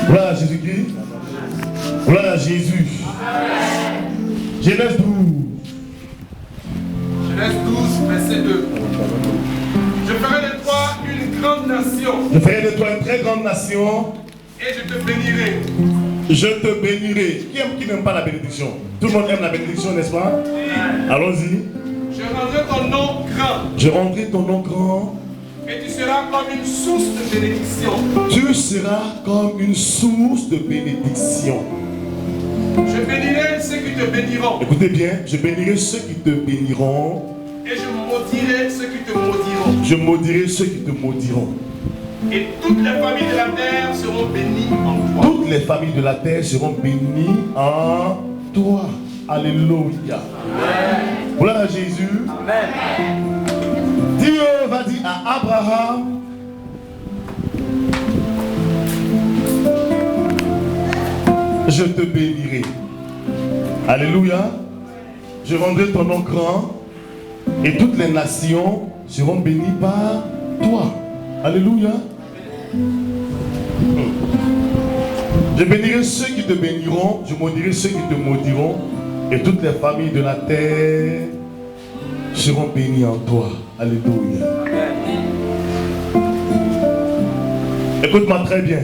Gloire à Jésus-Christ. Gloire à Jésus. Genèse 12. Genèse 12, verset 2. Je ferai de toi une grande nation. Je ferai de toi une très grande nation. Et je te bénirai. Je te bénirai. Qui n'aime pas la bénédiction? Tout le monde aime la bénédiction, n'est-ce pas? Allons-y. Je rendrai ton nom grand. Je rendrai ton nom grand. Et tu seras comme une source de bénédiction. Tu seras comme une source de bénédiction. Je bénirai ceux qui te béniront. Écoutez bien, je bénirai ceux qui te béniront. Et je maudirai ceux qui te maudiront. Je maudirai ceux qui te maudiront. Et toutes les familles de la terre seront bénies en toi. Toutes les familles de la terre seront bénies en toi. Alléluia. Amen. Gloire à Jésus. Amen. Dieu va dire à Abraham, je te bénirai. Alléluia. Je rendrai ton nom grand et toutes les nations seront bénies par toi. Alléluia. Je bénirai ceux qui te béniront, je maudirai ceux qui te maudiront, et toutes les familles de la terre seront bénies en toi. Alléluia. Écoute-moi très bien.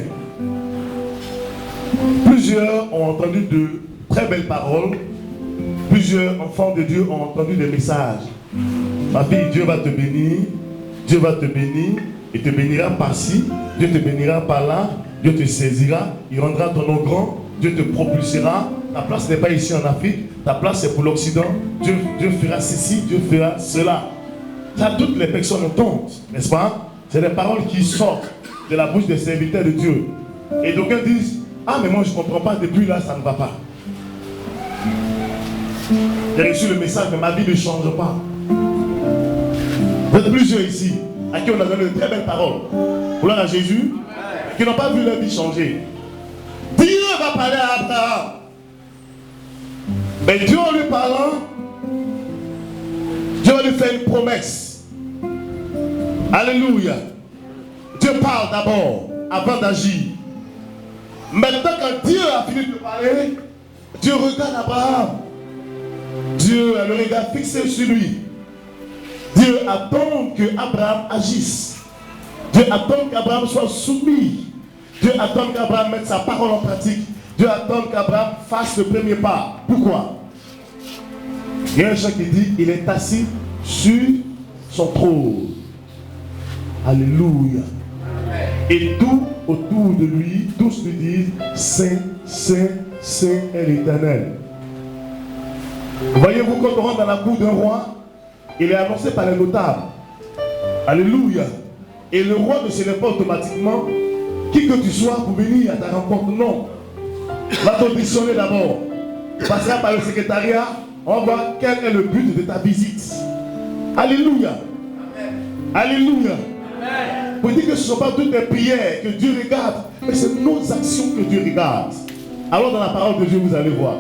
Plusieurs ont entendu de très belles paroles. Plusieurs enfants de Dieu ont entendu des messages. Ma fille, Dieu va te bénir. Dieu va te bénir. Il te bénira par-ci. Dieu te bénira par-là. Dieu te saisira. Il rendra ton nom grand. Dieu te propulsera. Ta place n'est pas ici en Afrique. Ta place est pour l'Occident. Dieu fera ceci. Dieu fera cela. Ça, toutes les personnes entendent, n'est-ce pas? C'est les paroles qui sortent de la bouche des serviteurs de Dieu. Et d'aucuns disent, ah mais moi je ne comprends pas, depuis là ça ne va pas. J'ai reçu le message, mais ma vie ne change pas. Vous êtes plusieurs ici, à qui on a donné de très belles paroles. Gloire à Jésus, qui n'ont pas vu leur vie changer. Dieu va parler à Abraham. Mais Dieu en lui parlant, Dieu va lui faire une promesse. Alléluia. Dieu parle d'abord, avant d'agir. Maintenant, quand Dieu a fini de parler, Dieu regarde Abraham. Dieu a le regard fixé sur lui. Dieu attend que Abraham agisse. Dieu attend qu'Abraham soit soumis. Dieu attend qu'Abraham mette sa parole en pratique. Dieu attend qu'Abraham fasse le premier pas. Pourquoi? Il y a un chant qui dit, il est assis sur son trône. Alléluia. Et tout autour de lui, tous lui disent, Saint, Saint, Saint est l'Éternel. Voyez-vous, quand on rentre dans la cour d'un roi, il est annoncé par les notables. Alléluia. Et le roi ne se lève pas automatiquement, qui que tu sois, pour venir à ta rencontre. Non. Va t'auditionner d'abord. Passera par le secrétariat, on va voir quel est le but de ta visite. Alléluia. Amen. Alléluia. Amen. Pour dire que ce ne sont pas toutes les prières que Dieu regarde, mais c'est nos actions que Dieu regarde. Alors dans la parole de Dieu, vous allez voir.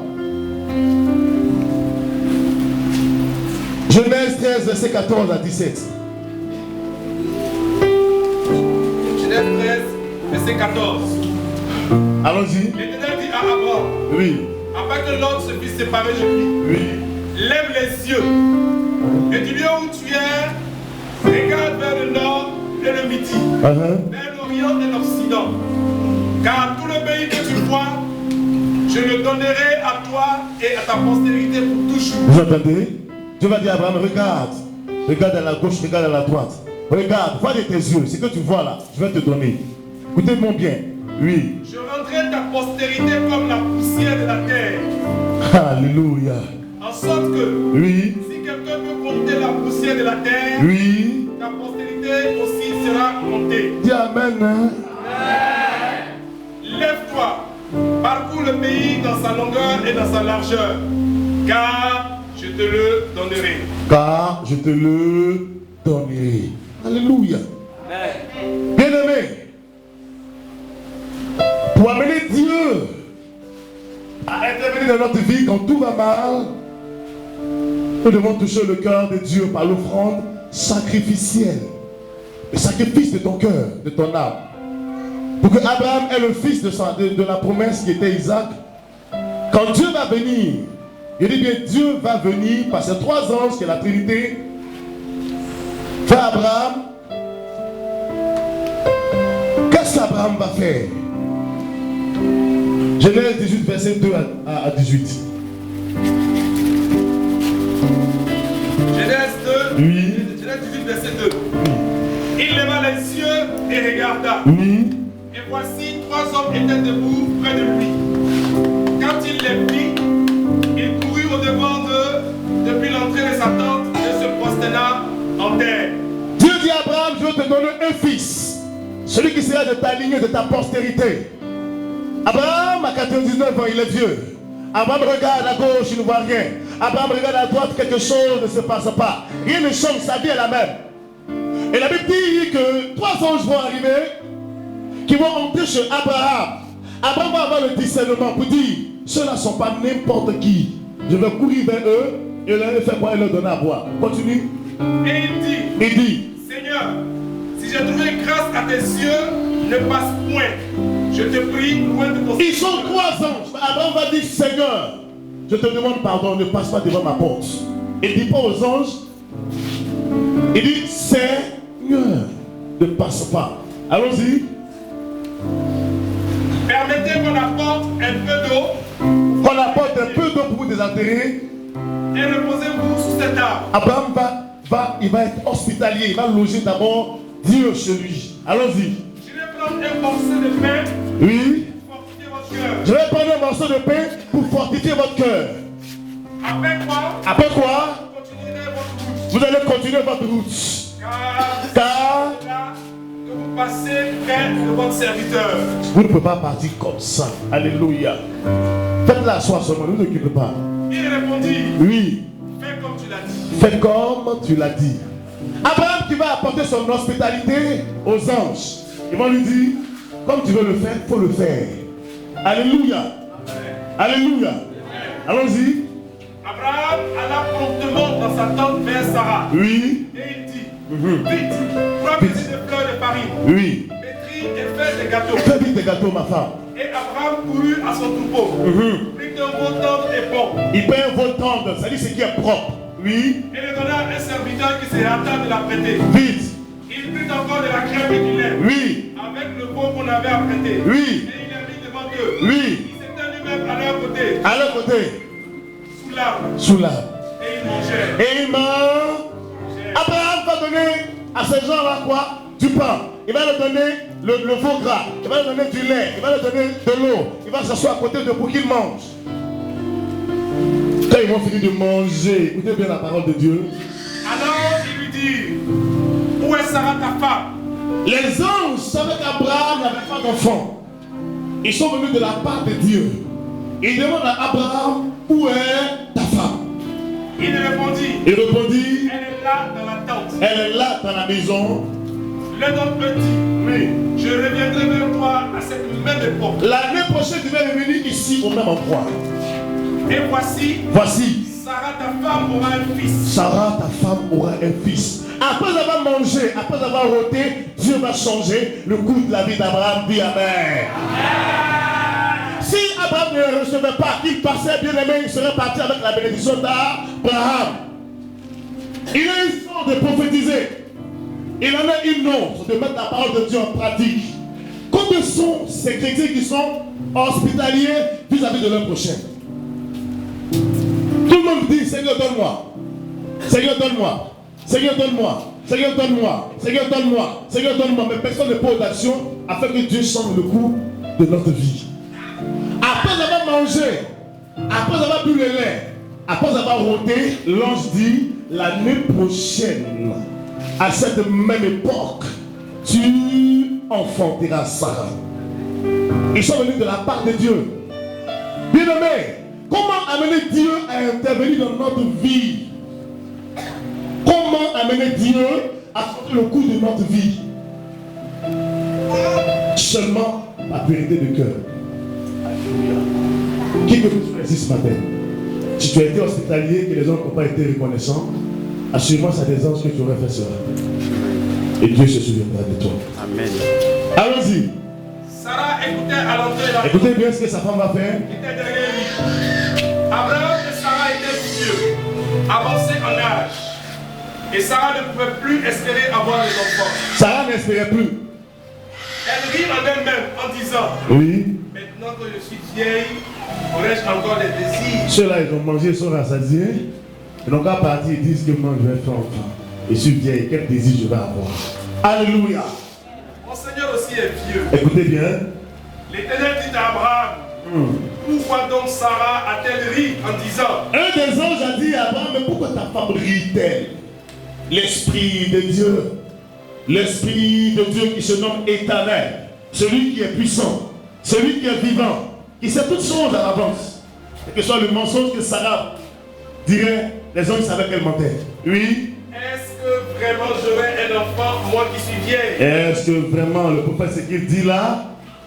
Genèse 13, verset 14 à 17. Genèse 13, verset 14. Allons-y. L'Éternel dit à Abraham, oui. Après que l'autre se fût séparé de lui, oui. Lève les yeux et du lieu où tu es, regarde vers le nord et le midi, vers l'orient et l'occident. Car tout le pays que tu vois, je le donnerai à toi et à ta postérité pour toujours. Vous entendez? Dieu va dire à Abraham, regarde. Regarde à la gauche, regarde à la droite. Regarde, vois de tes yeux, ce que tu vois là, je vais te donner. Écoutez-moi bien. Oui. Je rendrai ta postérité comme la poussière de la terre. Alléluia. En sorte que, oui. Si quelqu'un peut compter la poussière de la terre, oui. Ta postérité aussi sera comptée. Dis amen. Hein? Amen. Lève-toi, parcours le pays dans sa longueur et dans sa largeur, car je te le donnerai. Car je te le donnerai. Alléluia. Amen. Bien-aimé, pour amener Dieu à intervenir dans notre vie quand tout va mal, nous devons toucher le cœur de Dieu par l'offrande sacrificielle. Le sacrifice de ton cœur, de ton âme. Pour que Abraham ait le fils de la promesse qui était Isaac. Quand Dieu va venir, je dis bien Dieu va venir par ces 3 anges qui est la Trinité. Vers Abraham. Qu'est-ce qu'Abraham va faire? Genèse 18, verset 2 à 18. Genèse 2, Oui. Genèse 18, verset 2. Il leva les yeux et regarda. Oui. Et voici 3 hommes étaient debout près de lui. Quand il les vit, il courut au-devant d'eux depuis l'entrée de sa tente et se prosterna en terre. Dieu dit à Abraham, je vais te donner un fils, celui qui sera de ta lignée, de ta postérité. Abraham a 99 ans, il est vieux. Abraham regarde à gauche, il ne voit rien. Abraham regarde à droite, quelque chose ne se passe pas. Rien ne change, sa vie est la même. Et la Bible dit que 3 anges vont arriver, qui vont entrer chez Abraham. Abraham va avoir le discernement pour dire, ceux-là ne sont pas n'importe qui. Je vais courir vers eux et leur faire quoi et leur donner à boire. Continue. Et il dit, Seigneur, si j'ai trouvé grâce à tes yeux, ne passe point. Je te prie, loin de ton... Ils sont 3 anges. Abraham va dire, Seigneur, je te demande pardon, ne passe pas devant ma porte. Il ne dit pas aux anges, il dit, Seigneur, ne passe pas. Allons-y. Permettez qu'on apporte un peu d'eau. Qu'on apporte un peu d'eau pour vous désaltérer. Et reposez-vous sous cet arbre. Abraham il va être hospitalier. Il va loger d'abord Dieu chez lui. Allons-y. Je vais prendre un morceau de pain. Oui. Pour fortifier votre cœur. Je vais prendre un morceau de pain pour fortifier votre cœur. Après quoi? Après quoi? Vous continuerez votre route. Vous allez continuer votre route. Car c'est là que vous passez près de votre serviteur. vous ne pouvez pas partir comme ça. Alléluia. Faites-la asseoir seulement, ne vous occupez pas. Il répondit, Oui. fais comme tu l'as dit. Fais comme tu l'as dit. Abraham qui va apporter son hospitalité aux anges. Ils vont lui dire, comme tu veux le faire, il faut le faire. Alléluia. Alléluia. Allons-y. Abraham alla promptement dans sa tente vers Sarah. Oui. Et il dit, vite, prends petit de fleurs de farine. Oui. Pétris et fais des gâteaux. Fais vite des gâteaux, ma femme. Et Abraham courut à son troupeau. Prit un veau tendre et bon. Il paie un veau tendre, ça dit ce qui est propre. Oui. Et le donna à un serviteur qui se hâta de l'apprêter. Vite. Il prit encore de la crème et du lait. Oui. Avec le veau qu'on avait apprêté. Oui. Et il a mis devant eux. Oui. Il s'était lui-même à leur côté. À leur côté. Sous l'arbre. Sous l'arbre. Et il mangeait. Et il mange. Abraham va donner à ces gens-là quoi? Du pain. Il va leur donner le veau gras. Il va leur donner du lait. Il va leur donner de l'eau. Il va s'asseoir à côté de pour qu'ils mangent. Quand ils vont finir de manger, écoutez bien la parole de Dieu. Alors il lui dit, où est Sarah ta femme? Les anges savaient qu'Abraham n'avait pas d'enfant. Ils sont venus de la part de Dieu. Ils demandent à Abraham, où est ta femme? Il répondit, Il répondit, elle est là dans la tente. elle est là dans la maison. L'un d'entre eux dit, Oui. je reviendrai vers toi à cette même époque. L'année prochaine, tu vas revenir ici au même endroit. Et voici, Sarah ta femme aura un fils. Sarah, ta femme, aura un fils. Après avoir mangé, après avoir ôté, Dieu va changer le cours de la vie d'Abraham. Dis Amen. Si Abraham ne le recevait pas, qu'il passait bien aimé, il serait parti avec la bénédiction d'Abraham. Il a une sorte de prophétiser. Il en a une autre de mettre la parole de Dieu en pratique. Combien sont ces chrétiens qui sont hospitaliers vis-à-vis de leur prochain? Tout le monde dit, Seigneur, donne-moi. Seigneur, donne-moi. Seigneur, donne-moi. Seigneur, donne-moi. Seigneur, donne-moi. Seigneur, donne-moi. Mais personne ne pose d'action afin que Dieu change le cours de notre vie. Après avoir mangé, après avoir bu le lait, après avoir ôté, l'ange dit, l'année prochaine, à cette même époque, tu enfanteras Sarah. Ils sont venus de la part de Dieu. Bien-aimé, comment amener Dieu à intervenir dans notre vie? Comment amener Dieu à changer le cours de notre vie? Seulement la pureté de cœur. Qui que vous soyez ce matin, si tu as été hospitalier et les gens n'ont pas été reconnaissants, assurément c'est des anges que tu aurais fait cela. Et Dieu se souviendra de toi. Amen. Allons-y. Sarah écoutait à l'entrée là. Écoutez bien ce que sa femme va faire. Il était derrière lui. Abraham et Sarah étaient vieux, avancés en âge. Et Sarah ne pouvait plus espérer avoir des enfants. Sarah n'espérait plus. Elle rit en elle-même en disant, oui, maintenant que je suis vieille, aurais-je encore des désirs? Ceux-là, ils ont mangé, ils sont rassasiés. Ils n'ont qu'à partir, ils disent que moi je vais faire enfant. Je suis vieille, quel désir je vais avoir? Alléluia. Mon Seigneur aussi est vieux. Écoutez bien. L'Éternel dit à Abraham, pourquoi donc Sarah a-t-elle ri en disant, un des anges a dit à Abraham, mais pourquoi ta femme rit-elle? L'Esprit de Dieu. L'Esprit de Dieu qui se nomme Éternel. Celui qui est puissant. Celui qui est vivant. Qui sait toutes choses à l'avance. Et que ce soit le mensonge que Sarah dirait, les hommes savaient qu'elle mentait. Oui. est-ce que vraiment j'aurai un enfant, moi qui suis vieille? Est-ce que vraiment le prophète, ce qu'il dit là,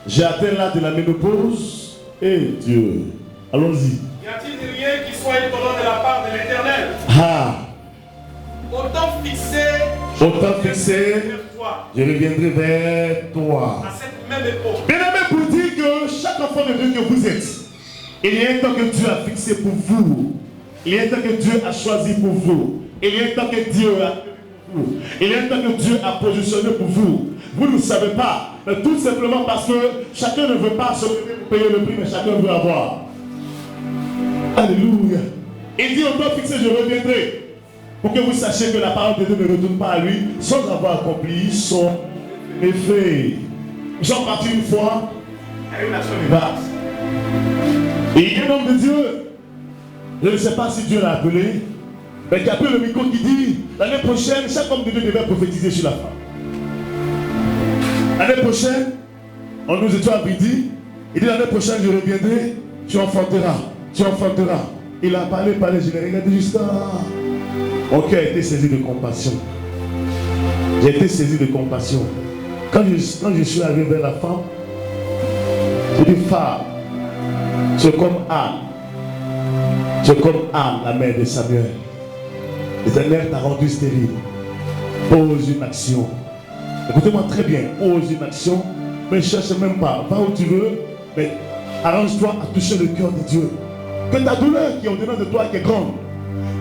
j'ai atteint l'âge de la ménopause? Eh Dieu, allons-y. Y a-t-il rien qui soit étonnant de la part de l'Éternel? Ah, Autant fixé, je reviendrai vers toi. à cette même époque. Bien aimé, pour dire que chaque enfant de Dieu que vous êtes, il y a un temps que Dieu a fixé pour vous. Il y a un temps que Dieu a choisi pour vous. Il y a un temps que Dieu a pour vous. Il y a un temps que Dieu a positionné pour vous. Vous ne savez pas, mais tout simplement parce que chacun ne veut pas se payer le prix, mais chacun veut avoir. Alléluia. Il dit au temps fixé, je reviendrai. Pour que vous sachiez que la parole de Dieu ne retourne pas à lui sans avoir accompli son effet. Nous sommes partis une fois à une nation basse. Et il y a un homme de Dieu, je ne sais pas si Dieu l'a appelé, mais qui a pris le micro qui dit, l'année prochaine, chaque homme de Dieu devait prophétiser sur la femme. L'année prochaine, on nous étions à midi, il dit l'année prochaine je reviendrai, tu enfanteras, tu enfanteras. Il a parlé, je l'ai regardé juste là. Mon cœur a été saisi de compassion. J'ai été saisi de compassion. Quand je suis arrivé vers la femme, j'ai dit, femme, c'est comme Anne. C'est comme Anne, la mère de Samuel. L'Éternel t'a rendu stérile. Pose une action. Écoutez-moi très bien. Pose une action. Mais ne cherche même pas. Va où tu veux. Mais arrange-toi à toucher le cœur de Dieu. Que ta douleur qui est au-dedans de toi qui est grande,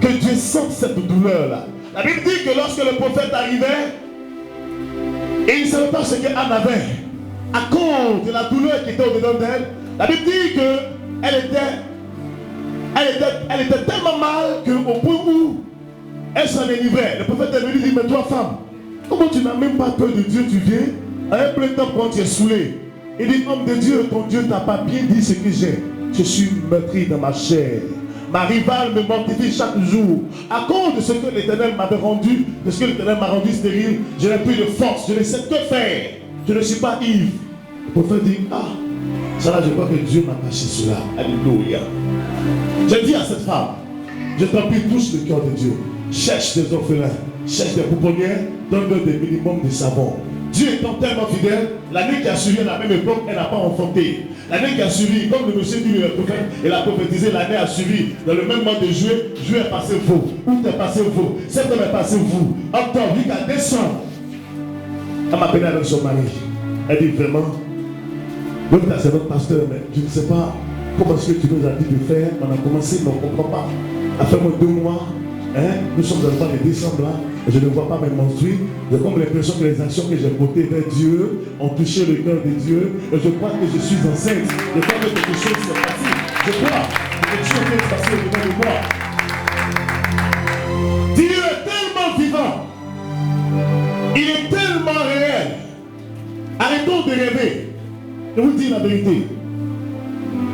que Dieu sente cette douleur-là. La Bible dit que lorsque le prophète arrivait, et il ne savait pas ce qu'Anne avait, à cause de la douleur qui était au-dedans d'elle, la Bible dit qu'elle était tellement mal qu'au point où elle s'en est livrée. Le prophète est venu dire, mais toi femme, comment tu n'as même pas peur de Dieu, tu viens à un plein temps quand tu es saoulé. Il dit, homme de Dieu, ton Dieu n'a pas bien dit ce que j'ai. Je suis meurtri dans ma chair. Ma rivale me mortifie chaque jour. À cause de ce que l'Éternel m'avait rendu, de ce que l'Éternel m'a rendu stérile, je n'ai plus de force, je ne sais que faire. Je ne suis pas ivre. Le prophète dit, ah, ça là, je crois que Dieu m'a caché cela. Alléluia. Je dis à cette femme, je t'en prie, touche le cœur de Dieu. Cherche des orphelins, cherche des pouponnières, donne-leur des minimums de savon. Dieu étant tellement fidèle, l'année qui a suivi à la même époque, elle n'a pas enfanté. L'année qui a suivi, comme le monsieur dit le prophète, il a prophétisé, l'année a suivi. Dans le même mois de juillet, juillet est passé faux. Août est passé faux. Septembre est passé faux. Octobre, jusqu'à décembre. Elle m'a appelé avec son mari. Elle dit vraiment, c'est notre pasteur, mais je ne sais pas comment est-ce que tu nous as dit de faire. On a commencé, mais on ne comprend pas. Après moins 2 mois, nous sommes dans le mois de décembre là. Je ne vois pas mes menstrues. J'ai comme l'impression que les actions que j'ai portées vers Dieu ont touché le cœur de Dieu. Et je crois que je suis enceinte. Je crois que quelque chose s'est passé. Je crois que quelque chose s'est passé au-dedans de moi. Dieu est tellement vivant. Il est tellement réel. Arrêtons de rêver. Je vous dis la vérité.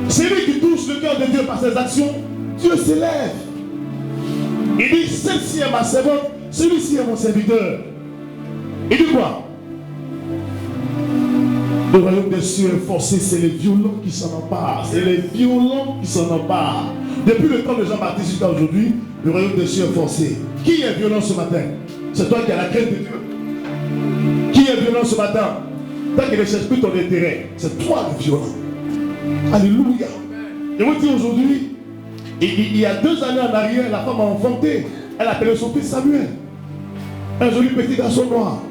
Celui qui touche le cœur de Dieu par ses actions, Dieu s'élève. Il dit, celle-ci est ma servante. Celui-ci est mon serviteur. Il dit quoi? Le royaume des cieux est forcé, c'est les violents qui s'en emparent. C'est les violents qui s'en emparent. Depuis le temps de Jean-Baptiste jusqu'à aujourd'hui, le royaume des cieux est forcé. Qui est violent ce matin? C'est toi qui as la crainte de Dieu. Qui est violent ce matin? Toi qui ne cherches plus ton intérêt. C'est toi le violent. Alléluia. Je vous dis aujourd'hui, il y a 2 années en arrière, la femme a enfanté. Elle appelait son fils Samuel. Un joli petit garçon noir.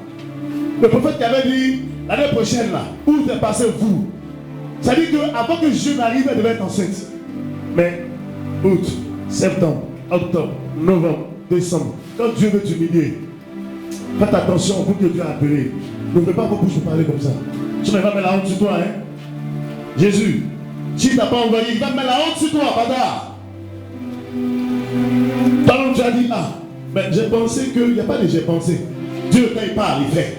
Le prophète qui avait dit, l'année prochaine, là, où vous êtes passé, vous, ça dit qu'avant que Dieu n'arrive, elle devait être enceinte. Mais août, septembre, octobre, novembre, décembre, quand Dieu veut t'humilier, faites attention, vous que Dieu a appelé. Ne faites pas vos bouches pour parler comme ça. Tu ne vas pas mettre la honte sur toi, hein? Jésus, si tu n'as pas envoyé, il va mettre la honte sur toi, bâtard. Pendant que tu as dit, ah, mais j'ai pensé qu'il n'y a pas de j'ai pensé. Dieu, quand il parle, il fait.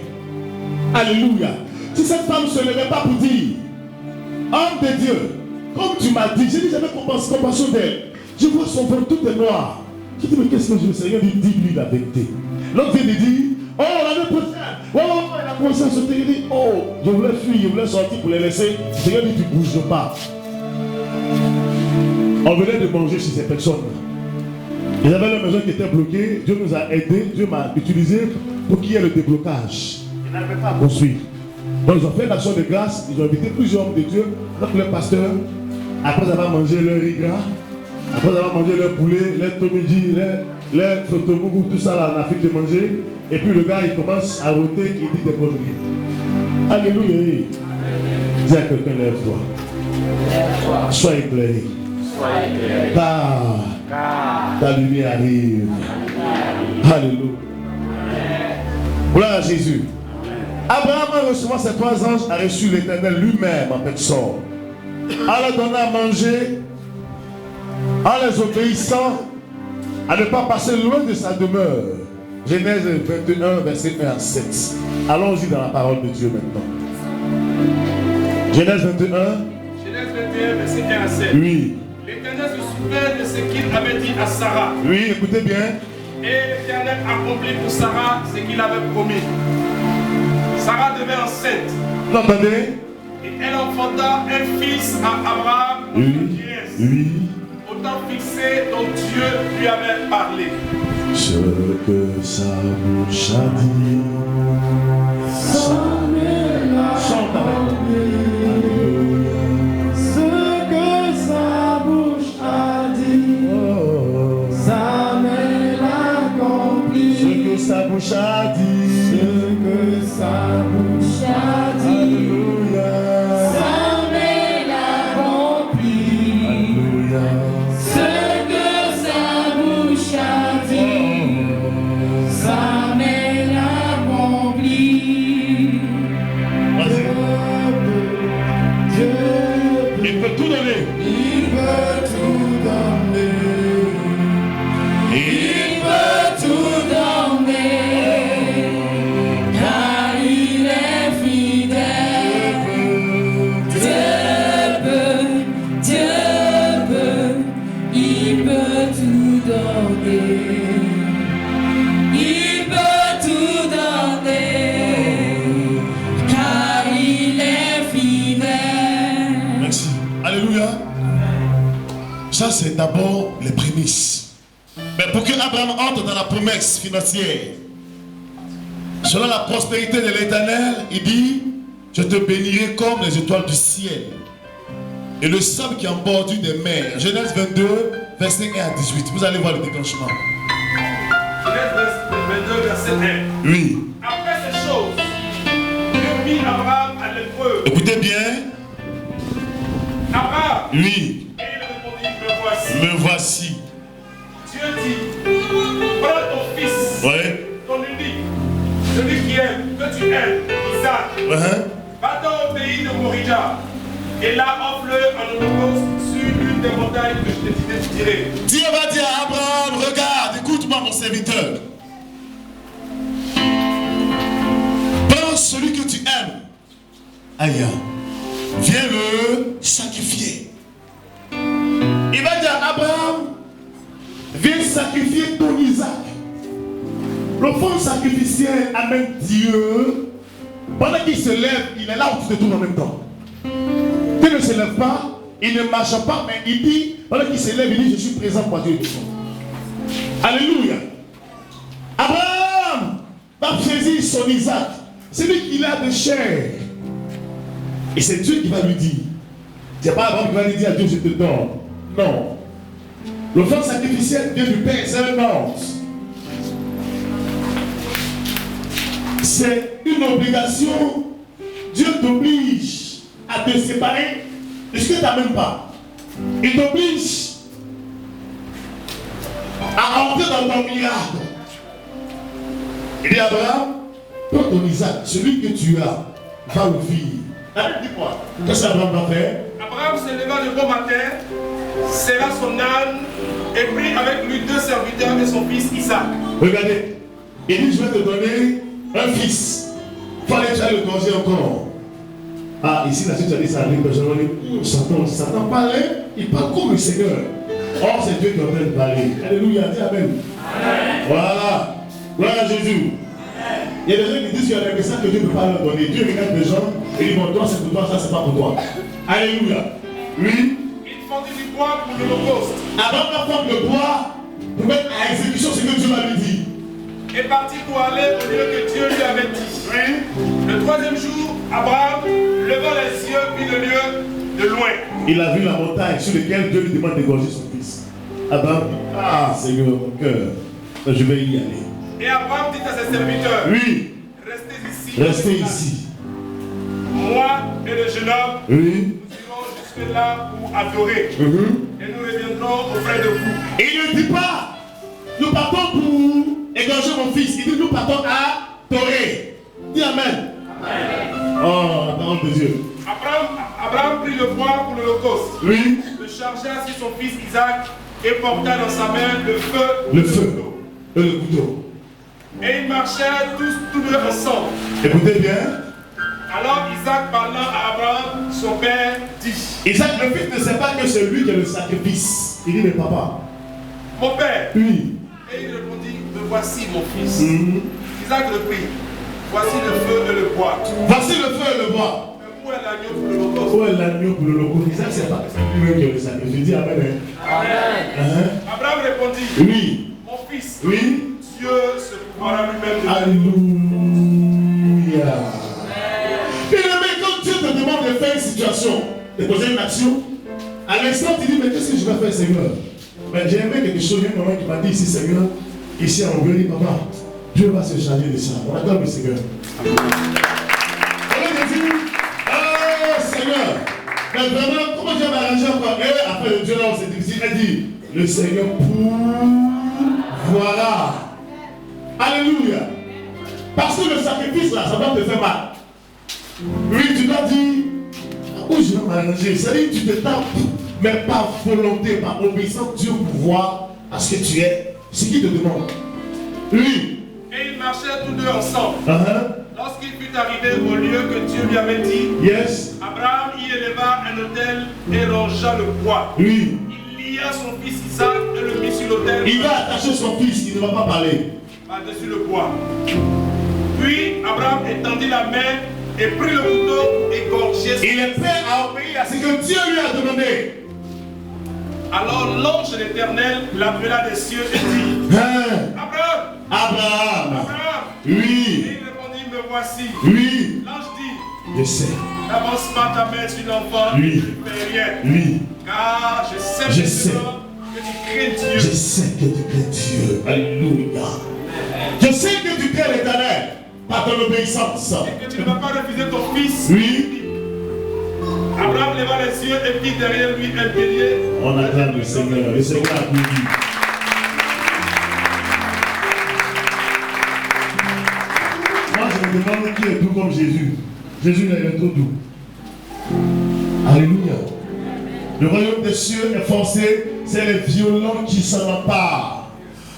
Alléluia. Si cette femme ne se levait pas pour dire, homme de Dieu, comme tu m'as dit, j'ai dit, j'avais compassion d'elle. Je vois son ventre tout est noir. Je dis, mais qu'est-ce que je veux? Seigneur dit, dis-lui la vérité. L'autre vient de dire, oh, l'année prochaine, oh, il a commencé à sauter. Il dit, oh, je voulais fuir, je voulais sortir pour les laisser. Seigneur dit, tu ne bouges pas. On venait de manger chez ces personnes. Ils avaient leur maison qui était bloquée. Dieu nous a aidés, Dieu m'a utilisé pour qu'il y ait le déblocage. Ils n'arrivaient pas à construire. Donc ils ont fait une action de grâce, ils ont invité plusieurs hommes de Dieu, donc le pasteur, après avoir mangé leur riz gras, après avoir mangé leur poulet, leur tomidi, leur photomougou, tout ça là, on a fait de manger, et puis le gars il commence à roter, il dit des conneries. Alléluia. Dis à quelqu'un, lève-toi. Sois éclairé. Car ta lumière arrive. Alléluia. Gloire à Jésus. Abraham, en recevant ces 3 anges, a reçu l'Éternel lui-même en personne. En leur donnant à manger, en les obéissant, à ne pas passer loin de sa demeure. Genèse 21, verset 1 à 7. Allons-y dans la parole de Dieu maintenant. Genèse 21. Genèse 21, verset 1 à 7. Oui. L'Éternel se souvint de ce qu'il avait dit à Sarah. Oui, écoutez bien. Et l'Éternel accomplit pour Sarah ce qu'il avait promis. Sarah devint enceinte. Vous entendez? Et elle enfanta un fils à Abraham. Oui. Au temps fixé dont Dieu lui avait parlé. Ce que sa bouche a dit. Chante avec Ce que sa bouche a dit, sa main l'accomplit. Ce que sa bouche a dit. Ce que sa bouche a dit, Alléluia. sa main l'accomplit. Alléluia. Ce que sa bouche a dit, sa main l'accomplit. Dieu, Il peut tout donner. il peut tout donner. Il peut tout donner, car il est fidèle. Dieu peut, il peut tout donner. Il peut tout donner, car il est fidèle. Merci. Alléluia. Ça, c'est d'abord les prémices. Mais pour que Abraham entre dans la promesse financière, selon la prospérité de l'Éternel, il dit, je te bénirai comme les étoiles du ciel et le sable qui est en bordure des mers. Genèse 22, verset 1 à 18. Vous allez voir le déclenchement. Genèse 22, verset 1. Oui. Après ces choses, Dieu mit Abraham à l'épreuve. Écoutez bien. Abraham, Oui. et il répondit, me voici. Me voici. Dieu dit, prends ton fils, Ouais. ton unique, celui qui aime, que tu aimes, Isaac, va-t'en au pays de Morija, et là offre-le en holocauste sur l'une des montagnes que je t'ai dit de tirer. Dieu va dire à Abraham, regarde, écoute-moi mon serviteur. Prends celui que tu aimes. Aïe. Viens le sacrifier. Il va dire à Abraham, viens sacrifier ton Isaac. L'offrande sacrificielle amène Dieu. Pendant qu'il se lève, il est là où tu te trouves en même temps. Dieu ne se lève pas, il ne marche pas, mais il dit, pendant qu'il se lève, il dit, je suis présent pour Dieu. Alléluia. Abraham va saisir son Isaac. C'est lui qui a de chair. Et c'est Dieu qui va lui dire. C'est pas Abraham qui va lui dire à Dieu, je te donne. Non. L'offrande sacrificielle vient du Père, c'est un ordre. C'est une obligation Dieu t'oblige à te séparer de ce que tu n'as même pas. Il t'oblige à entrer dans ton miracle. Il dit Abraham, toi ton Isaac, celui que tu as, va le vivre. Dis-moi, qu'est-ce qu'Abraham va faire? Abraham se leva de bon matin, serra son âne et prit avec lui 2 serviteurs et son fils Isaac. Regardez, il dit je vais te donner un fils. Il fallait que tu ailles le congé encore. Ah, ici, là, si tu as dit ça, les personnes vont dire Satan parle, il parle comme le Seigneur. Or, c'est Dieu qui est en train de parler. Alléluia, dis Amen. Voilà. Gloire à Jésus. Il y a des gens qui disent qu'il y a des messages que Dieu ne peut pas leur donner. Dieu regarde des gens et dit bon, toi c'est pour toi, ça c'est pas pour toi. Alléluia. Oui. Il fondit du bois pour l'Holocauste. Avant de prendre le bois pour mettre à exécution ce que Dieu m'avait dit. Est parti pour aller au lieu que Dieu lui avait dit. Oui. Le 3e jour, Abraham leva les yeux, vit le lieu de loin. Il a vu la montagne sur laquelle Dieu lui demande d'égorger son fils. Abraham dit ah Seigneur, mon cœur, je vais y aller. Et Abraham dit à ses serviteurs, Oui. Restez ici. Moi et le jeune homme, Oui. nous irons jusque là pour adorer. Et nous reviendrons auprès de vous. Et il ne dit pas, nous partons pour égorger mon fils. Il dit, nous partons à adorer. Dis Amen. Amen. Oh, la parole de Dieu. Abraham prit le bois pour l'Holocauste. Oui. Le chargea sur son fils Isaac et porta dans sa main le feu. Le feu. Et le couteau. Et ils marchaient tous deux ensemble. Écoutez bien. Alors Isaac parlant à Abraham, son père, dit Isaac, le fils ne sait pas que c'est lui qui est le sacrifice. Il dit, mais papa. Mon père. Oui. Et il répondit, me voici mon fils. Isaac reprit, voici le feu et le bois. Voici le feu et le bois. Mais où est l'agneau pour l'Holocauste? Où est l'agneau pour l'Holocauste? Isaac ne sait pas que c'est lui qui est le sacrifice. Je dis Amen. Amen. Abraham répondit, oui. Mon fils, oui. Dieu se coupera lui-même de Alléluia. Bien aimé, quand Dieu te demande de faire une situation, de poser une action, à l'instant tu dis, mais qu'est-ce que je vais faire, Seigneur? Mais j'ai aimé quelque chose, il y a un moment qui m'a dit ici, Seigneur, ici à Montpellier, papa, Dieu va se charger de ça. On acclame le Seigneur. On va dire, oh Seigneur, mais vraiment, comment Dieu va arranger encore? Et après le Dieu là, c'est difficile, elle dit, le Seigneur voilà. Alléluia. Parce que le sacrifice là, ça doit te faire mal. Oui, tu dois dire, où je vais m'arranger. C'est-à-dire que tu te tapes, mais par volonté, par obéissance, Dieu pour voir à ce que tu es, ce qu'il te demande. Oui. Et ils marchaient tous deux ensemble. Lorsqu'il fut arrivé au lieu que Dieu lui avait dit, yes. Abraham y éleva un autel et rangea le bois. Oui. Il lia son fils Isaac et le mit sur l'autel. Il va attacher son fils, il ne va pas parler. Par-dessus le bois. Puis Abraham étendit la main et prit le couteau et gorgé. Il est prêt à obéir à ce que Dieu lui a demandé. Alors l'ange de l'Éternel l'appela des cieux et dit, Abraham, Abraham, Abraham. Oui. Et il répondit, me voici. Oui. L'ange dit, je sais. N'avance pas ta main sur l'enfant, oui. ne fais rien. Oui. Car je sais que tu crains Dieu. Je sais que tu crains Dieu. Alléluia. Je sais que tu crains l'Éternel par ton obéissance. Et que tu ne vas pas refuser ton fils. Oui. Abraham leva les yeux et vit derrière lui un bélier. On acclame le Seigneur. Le Seigneur a béni. Moi je me demande qui est doux comme Jésus. Jésus il est trop doux. Alléluia. Le royaume des cieux est forcé, c'est les violents qui s'en emparent.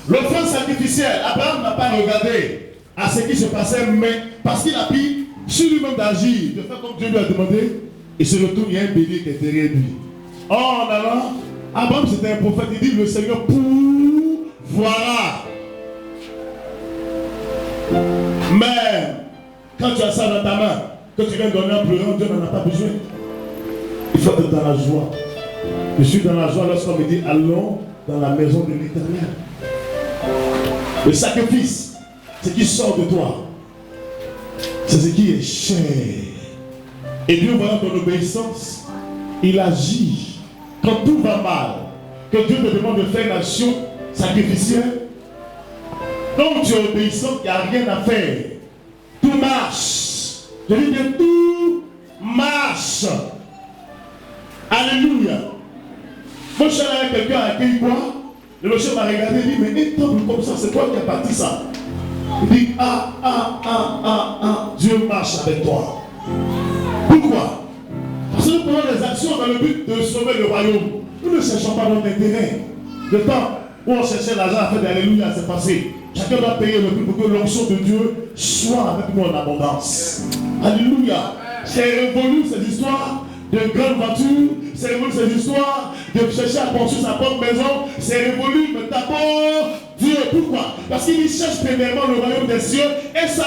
L'offrande sacrificielle, Abraham n'a pas regardé à ce qui se passait, mais parce qu'il a pris sur lui-même d'agir, de faire comme Dieu lui a demandé, il se retourne, il y a un bélier qui est derrière lui. Oh, en allant, Abraham c'était un prophète, il dit le Seigneur voilà. Mais quand tu as ça dans ta main, que tu viens donner un pleurant, Dieu n'en a pas besoin. Il faut être dans la joie. Je suis dans la joie lorsqu'on me dit allons dans la maison de l'Éternel. Le sacrifice, ce qui sort de toi, c'est ce qui est cher. Et Dieu, voyant ton obéissance, il agit. Quand tout va mal, que Dieu te demande de faire une action sacrificielle, donc tu es obéissant, il n'y a rien à faire. Tout marche. Je dis bien tout marche. Alléluia. Moi, je suis allé avec quelqu'un à qui quoi. Le monsieur m'a regardé et dit, mais un temple comme ça, c'est toi qui as bâti ça? Il dit, Dieu marche avec toi. Pourquoi? Parce que nous prenons des actions dans le but de sauver le royaume. Nous ne cherchons pas notre intérêt. Le temps où on cherchait l'argent à faire d'Alléluia, c'est passé. Chacun doit payer le prix pour que l'onction de Dieu soit avec nous en abondance. Alléluia. C'est révolu ces histoires de grandes voitures, c'est révolu ces histoires de chercher à construire sa propre maison, c'est révolu, mais d'abord Dieu. Pourquoi? Parce qu'il cherche premièrement le royaume des cieux et sa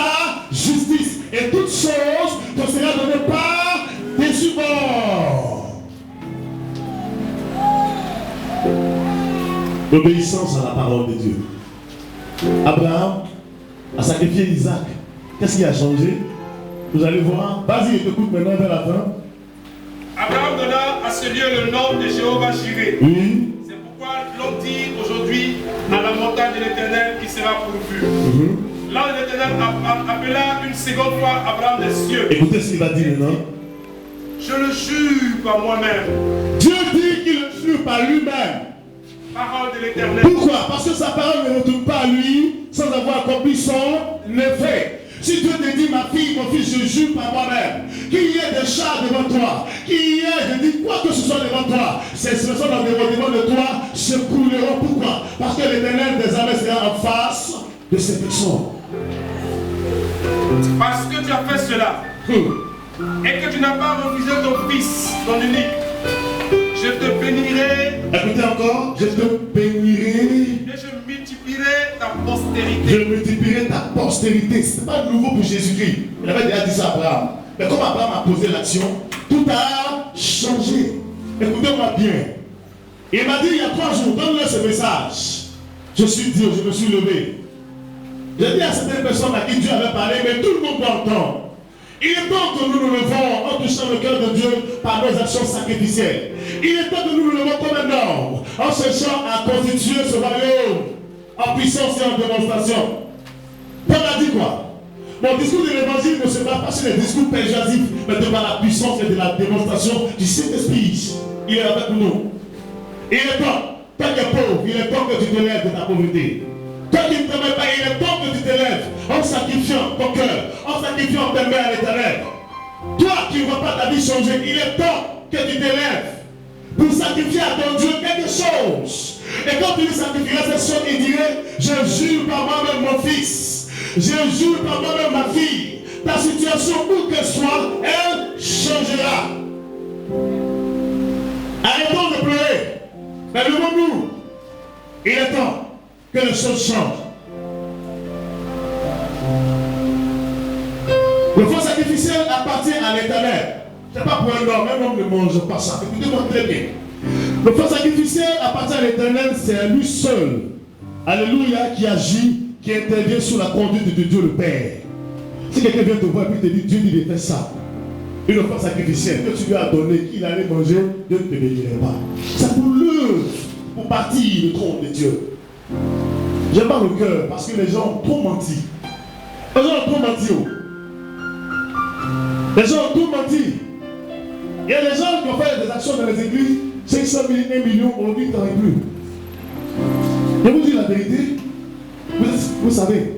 justice. Et toutes choses te sera données par des supports. L'obéissance à la parole de Dieu. Abraham a sacrifié Isaac. Qu'est-ce qui a changé? Vous allez voir. Vas-y, écoute maintenant vers la fin. Abraham donna à ce lieu le nom de Jéhovah Jireh. Oui. C'est pourquoi l'on dit aujourd'hui à la montagne de l'Éternel qui sera pourvue. Là, l'Éternel appela une seconde fois Abraham des cieux. Écoutez ce qu'il va dire maintenant. Je le jure par moi-même. Dieu dit qu'il le jure par lui-même. Parole de l'Éternel. Pourquoi? Parce que sa parole ne retourne pas à lui sans avoir accompli son effet. Si Dieu te dit, ma fille, mon fils, je jure par moi-même, qu'il y ait des chats devant toi, qu'il y ait, je dis, quoi que ce soit devant toi, ces personnes devant de toi se couleront. Pourquoi? Parce que l'Éternel des armées sera en face de ces personnes. Parce que tu as fait cela, et que tu n'as pas refusé ton fils, ton unique, je te bénirai. Écoutez encore, je te bénirai. Et je multiplierai ta postérité. Je multiplierai ta postérité. Ce n'est pas nouveau pour Jésus-Christ. Il avait déjà dit ça à Abraham. Mais comme Abraham a posé l'action, tout a changé. Écoutez-moi bien. Il m'a dit il y a 3 jours, donne-le ce message. Je suis Dieu, je me suis levé. J'ai dit à certaines personnes à qui Dieu avait parlé, mais tout le monde doit entendre. Il est temps que nous nous levons en touchant le cœur de Dieu par nos actions sacrificielles. Il est temps que nous nous levons comme un homme en cherchant à constituer ce royaume en puissance et en démonstration. Paul a dit quoi? Mon discours de l'évangile ne se base pas sur les discours persuasifs, mais de par la puissance et de la démonstration du Saint-Esprit. Il est avec nous. Il est temps, toi qui es pauvre, il est temps que tu te lèves de ta pauvreté. Toi qui ne t'aimes pas, il est temps que tu te lèves en sacrifiant ton cœur, en sacrifiant tes mains à l'Éternel. Toi qui ne vois pas ta vie changer, il est temps que tu te lèves pour sacrifier à ton Dieu quelque chose. Et quand tu lui sacrifieras cette chose, il dirait, je jure par moi-même mon fils, je jure par moi-même ma fille, ta situation où qu'elle soit, elle changera. Arrêtons de pleurer, mais levons-nous. Il est temps que les choses changent. Le faux sacrificiel appartient à l'Éternel. Ce n'est pas pour un homme ne mange pas ça. Écoutez-moi très bien. Le faux sacrificiel appartient à l'Éternel, c'est à lui seul. Alléluia, qui agit, qui intervient sous la conduite de Dieu le Père. Si quelqu'un vient te voir et te dit, Dieu dit de faire ça, une offrande sacrificielle que tu lui as donné, qu'il allait manger, Dieu ne te bénirait pas. C'est pour l'œuvre, pour bâtir le trône de Dieu. J'aime pas le cœur parce que les gens ont trop menti. Les gens ont trop menti. Les gens ont trop menti. Il y a des gens qui ont fait des actions dans les églises, 500 000, 1 million, on dit tant et plus. Je vous dis la vérité, vous savez.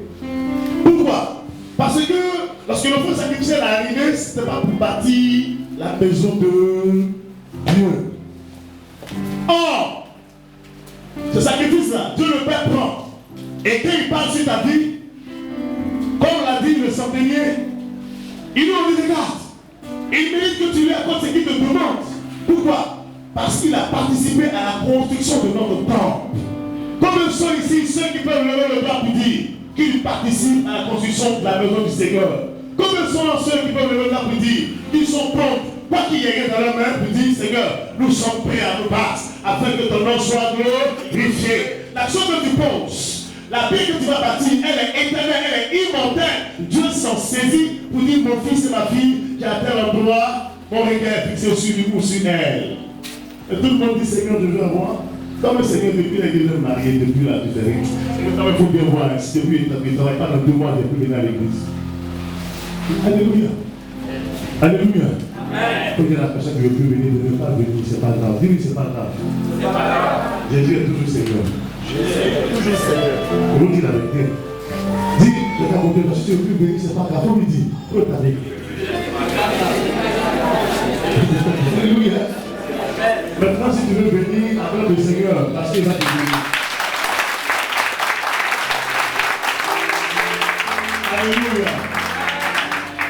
Pourquoi? Parce que lorsque l'offrande sacrificielle est arrivée, ce n'était pas pour bâtir la maison de Dieu. Or, ce sacrifice-là, Dieu le Père prend. Et quand il parle sur ta vie, comme l'a dit le centenier, il nous dit regarde, il mérite que tu lui accordes ce qu'il te demande. Pourquoi? Parce qu'il a participé à la construction de notre temple. Comme sont ici ceux qui peuvent lever le doigt pour dire qu'ils participent à la construction de la maison du Seigneur. Comme sont ceux qui peuvent lever le doigt pour dire qu'ils sont prompts, quoi qu'il y ait dans leur main, pour dire Seigneur, nous sommes prêts à nous battre afin que ton nom soit glorifié. L'action que tu poses, la vie que tu vas bâtir, elle est éternelle, elle est immortelle. Dieu s'en saisit pour dire mon fils et ma fille qui a tel endroit, mon regard est fixé sur lui ou sur elle. Et tout le monde dit Seigneur, je veux avoir. Comme le Seigneur depuis l'église mariée, depuis la différence. Il faut bien voir, si depuis il ne travaille pas dans 2 mois depuis venir à l'église. Alléluia. Alléluia. Il faut dire à la personne qui ne veut plus venir, ne veut pas venir, c'est pas grave. Dis-lui, c'est pas grave. Jésus est toujours Seigneur. Toujours Seigneur. Vous dites la vérité. Dis, je vais monter, si tu ne veux plus venir, c'est pas grave. Faut lui dire. Faut le taper. Alléluia. Maintenant, si tu veux venir, appelle le Seigneur, parce qu'il va te bénir. Alléluia.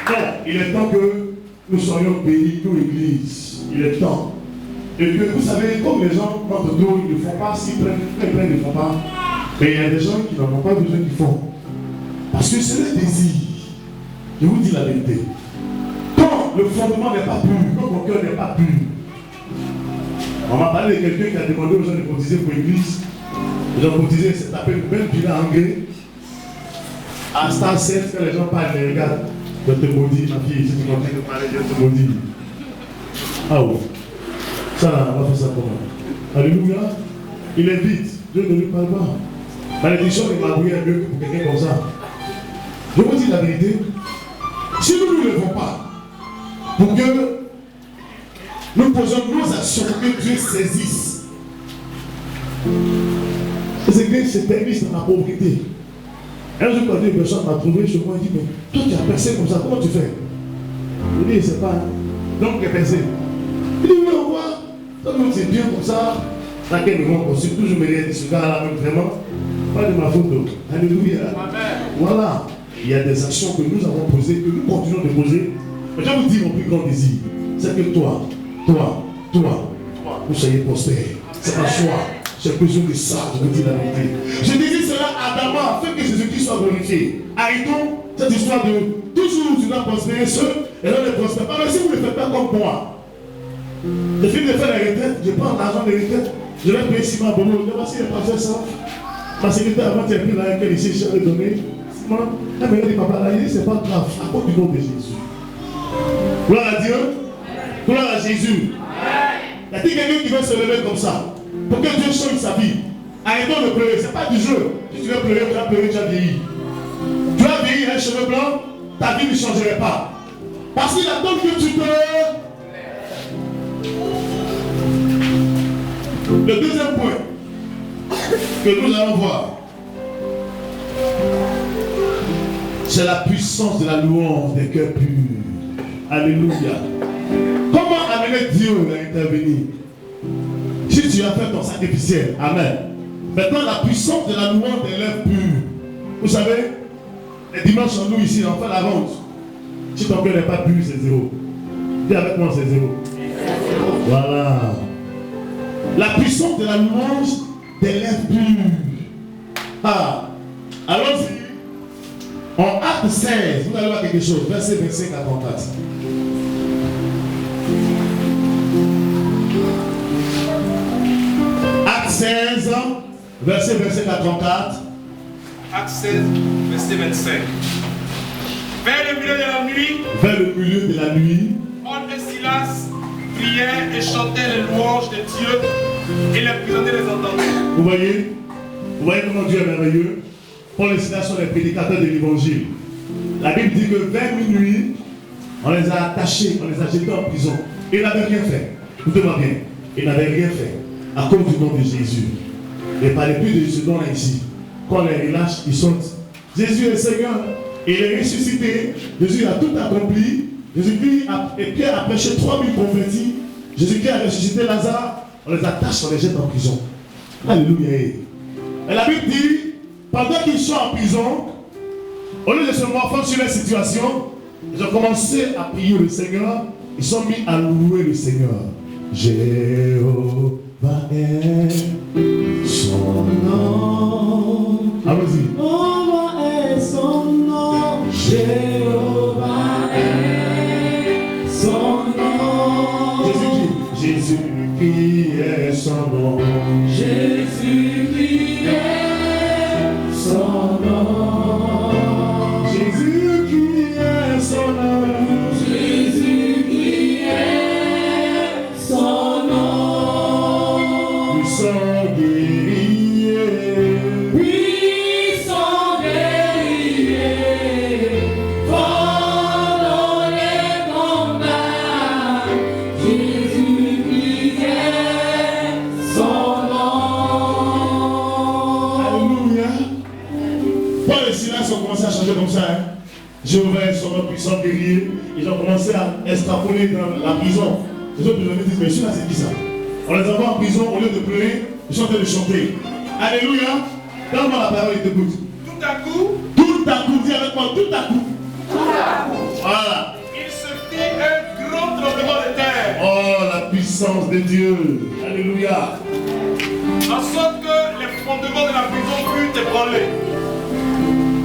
Non, il est temps que nous soyons bénis, nous, Église. Il est temps. Et que vous savez, comme les gens, entre nous, ils ne font pas, s'ils prennent, ils ne font pas. Mais il y a des gens qui n'en ont pas besoin qu'ils font. Parce que c'est le désir. Je vous dis la vérité. Quand le fondement n'est pas pur, quand mon cœur n'est pas pur, on m'a parlé de quelqu'un qui a demandé aux gens de cotiser pour l'église. Les gens cotisaient, c'est tapé une belle pile en anglais. À Star 7, quand les gens parlent, les regarde. Je te maudis, ma fille, si tu continues de parler, je te maudis. Ah ouais. Ça là, on va faire ça comment? Alléluia. Il est vite. Dieu ne lui parle pas. Malédiction, il m'a brûlé mieux que pour quelqu'un comme ça. Je vous dis la vérité. Si nous ne le levons pas, pour que nous posons nos actions pour que Dieu saisisse. Les églises se permettent dans la pauvreté. Un jour, quand une personne m'a trouvé chez moi, il dit, mais toi tu as percé comme ça, comment tu fais? Je dis, c'est pas. Donc tu as percé. Il dit, oui, on voit. Donc c'est bien comme ça. Dans quel moment on suit toujours me dire, ce gars-là, même vraiment, pas de ma faute. Alléluia. Voilà. Il y a des actions que nous avons posées, que nous continuons de poser. Mais je vous dis, mon plus grand désir, c'est que toi, vous soyez prospères. C'est un choix. J'ai besoin de ça, je vous dis la vérité. Je désire cela ardemment afin que Jésus-Christ soit glorifié. Arrêtons cette histoire de toujours tu dois prospérer seul et l'on ne prospère pas. Mais si vous ne le faites pas comme moi, je finis de faire la retraite, je prends l'argent de retraite, je vais payer 6 mois pour moi. Voici les pas fait ça. Ma secrétaire avant, tu as pris là, qu'elle ici, je vais donner. Elle me dit, papa, là, il dit, c'est pas grave, à cause du nom de Jésus. Gloire à Dieu. Gloire à Jésus. Il y a-t-il quelqu'un qui veut se lever comme ça? Pour que Dieu change sa vie. Arrêtons de pleurer, ce n'est pas du jeu. Si tu veux pleurer, tu as vieilli. Tu as vieilli, un cheveu blanc, ta vie ne changerait pas. Parce qu'il attend que tu pleures. Le deuxième point que nous allons voir, c'est la puissance de la louange des cœurs purs. Alléluia. Comment amener Dieu à intervenir? Si tu as fait ton sacrificiel, amen. Maintenant, la puissance de la louange des lèvres pures. Vous savez, les dimanches en nous ici, on fait la vente. Si ton cœur n'est pas pur, c'est zéro. Dis avec moi, c'est zéro. Voilà. La puissance de la louange des lèvres pures. Ah, allons-y. En Acte 16, vous allez voir quelque chose. Verset 25 à 34. Acte 16, verset 25 à 34. Acte 16, verset 25. Vers le milieu de la nuit, Paul et Silas priaient et chantaient les louanges de Dieu et les prisonniers les entendaient. Vous voyez comment Dieu est merveilleux. Paul et Silas sont les prédicateurs de l'évangile. La Bible dit que vers minuit, on les a attachés, on les a jetés en prison. Et ils n'avaient rien fait. Écoutez-moi bien. Ils n'avaient rien fait à cause du nom de Jésus. Ne parlez plus de ce nom-là ici. Quand on les relâche, ils sautent. Jésus est Seigneur. Il est ressuscité. Jésus a tout accompli. Jésus-Christ et Pierre a prêché 3000 convertis. Jésus-Christ a ressuscité Lazare. On les attache, on les jette en prison. Alléluia. Et la Bible dit, pendant qu'ils sont en prison, au lieu de se morfondre sur la situation, ils ont commencé à prier le Seigneur. Ils sont mis à louer le Seigneur. Jéhovah est son nom. Allons-y. Jéhovah est son nom. Jéhovah est son nom. Jésus-Christ est son nom. Jésus-Christ est son nom. Jésus-Christ est son nom. Jésus-Christ est son nom. Puissant guerrier. Puissant guerrier, fort dans les combats. ont commencé à changer comme ça. Hein. Jéhovah est son puissant guerrier. Ils ont commencé à extrapoler dans la prison. Les autres prisonniers disent, mais celui-là c'est qui ça? On les envoie en prison, au lieu de pleurer, ils sont en train de chanter. Alléluia. Donne-moi la parole, il t'écoute. Tout à coup, dis avec moi, tout à coup. Voilà. Il se fit un grand tremblement de terre. Oh, la puissance de Dieu. Alléluia. En sorte que les fondements de la prison furent ébranlés.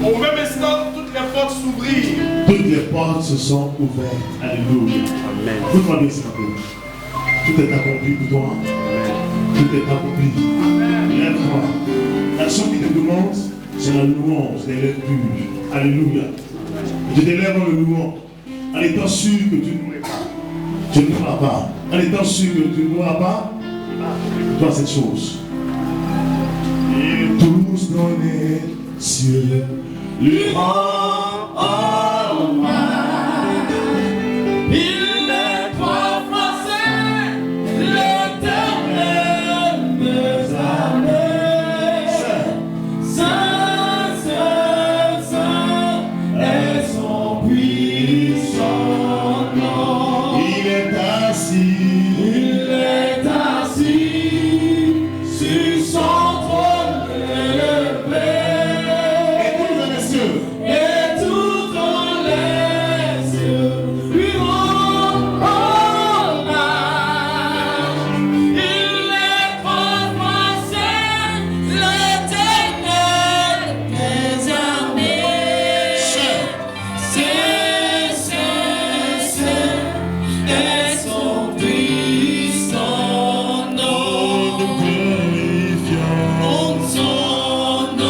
Au même instant, toutes les portes s'ouvrirent. Toutes les portes se sont ouvertes. Alléluia. Amen. Tout va bien ce matin. Tout est accompli pour toi. Amen. Tout est accompli. Amen. Lève-toi. L'action qui te demande, c'est la louange des lèvres pures. Alléluia. Je t'élève en le louant. En étant sûr que tu ne mourras pas. Tu ne mourras pas. En étant sûr que tu ne mourras pas, toi cette chose. Et tous dans les cieux lui rend hommage. Il est trop français, l'Éternel des armées. Saint, Saint, Saint est son puissant nom. Il est assis sur son trône élevé. Et tout dans les cieux lui rend hommage. Il est prononcé l'Éternel des armées. C'est est son puissant nom. Son nom.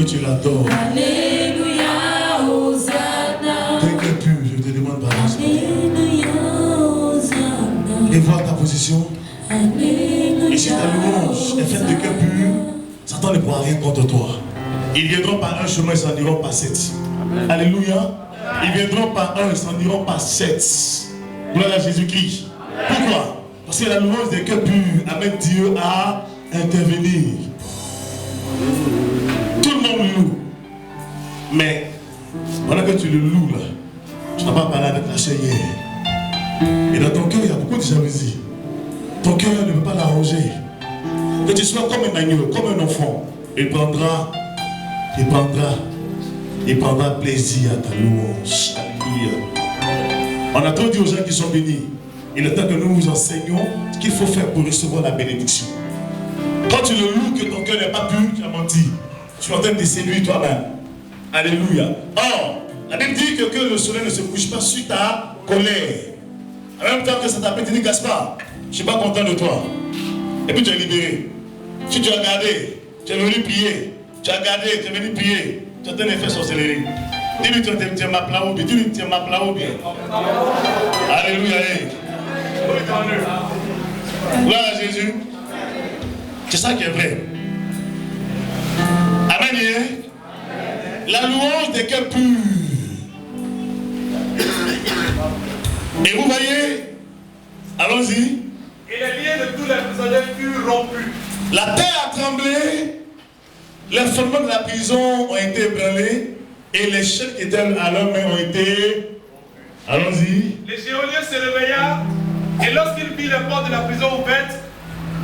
Que tu l'adores. Alléluia, Hosanna. Satan ne pourra rien contre toi. Ils viendront par un chemin, ils s'en iront par 7. Amen. Alléluia. Ils viendront par un, ils s'en iront par 7. Gloire à Jésus-Christ. Pourquoi? Parce que la louange des cœurs purs amène Dieu à intervenir. Tout le monde loue. Mais pendant que tu le loues là, tu n'as pas parlé avec la chair hier. Et dans ton cœur, il y a beaucoup de jalousie. Ton cœur ne peut pas l'arranger. Que tu sois comme un agneau, comme un enfant. Il prendra plaisir à ta louange. Alléluia. On a trop dit aux gens qui sont bénis. Il est temps que nous vous enseignions ce qu'il faut faire pour recevoir la bénédiction. Quand tu le loues que ton cœur n'est pas pur, tu as menti. Tu es en train de te séduire toi-même. Alléluia. Or, la Bible dit que le soleil ne se couche pas sur ta colère. En même temps que ça t'appelle, tu dis Gaspard, je ne suis pas content de toi. Et puis tu es libéré. Si tu as regardé, tu es venu prier. Tu as regardé, tu es venu prier. Tu as donné faire sorcellerie. Dis-lui, tu es ma plat ou bien. Dis-lui, tu es ma plat ou bien. Alléluia. Gloire à Jésus. C'est ça qui est vrai. Amen. La louange des cœurs purs. Et vous voyez, allons-y. Et les liens de tous les prisonniers furent rompus. La terre a tremblé, les fondements de la prison ont été ébranlés et les chaînes qui étaient à leur main ont été. Allons-y. Le geôlier se réveilla et lorsqu'il vit les portes de la prison ouvertes,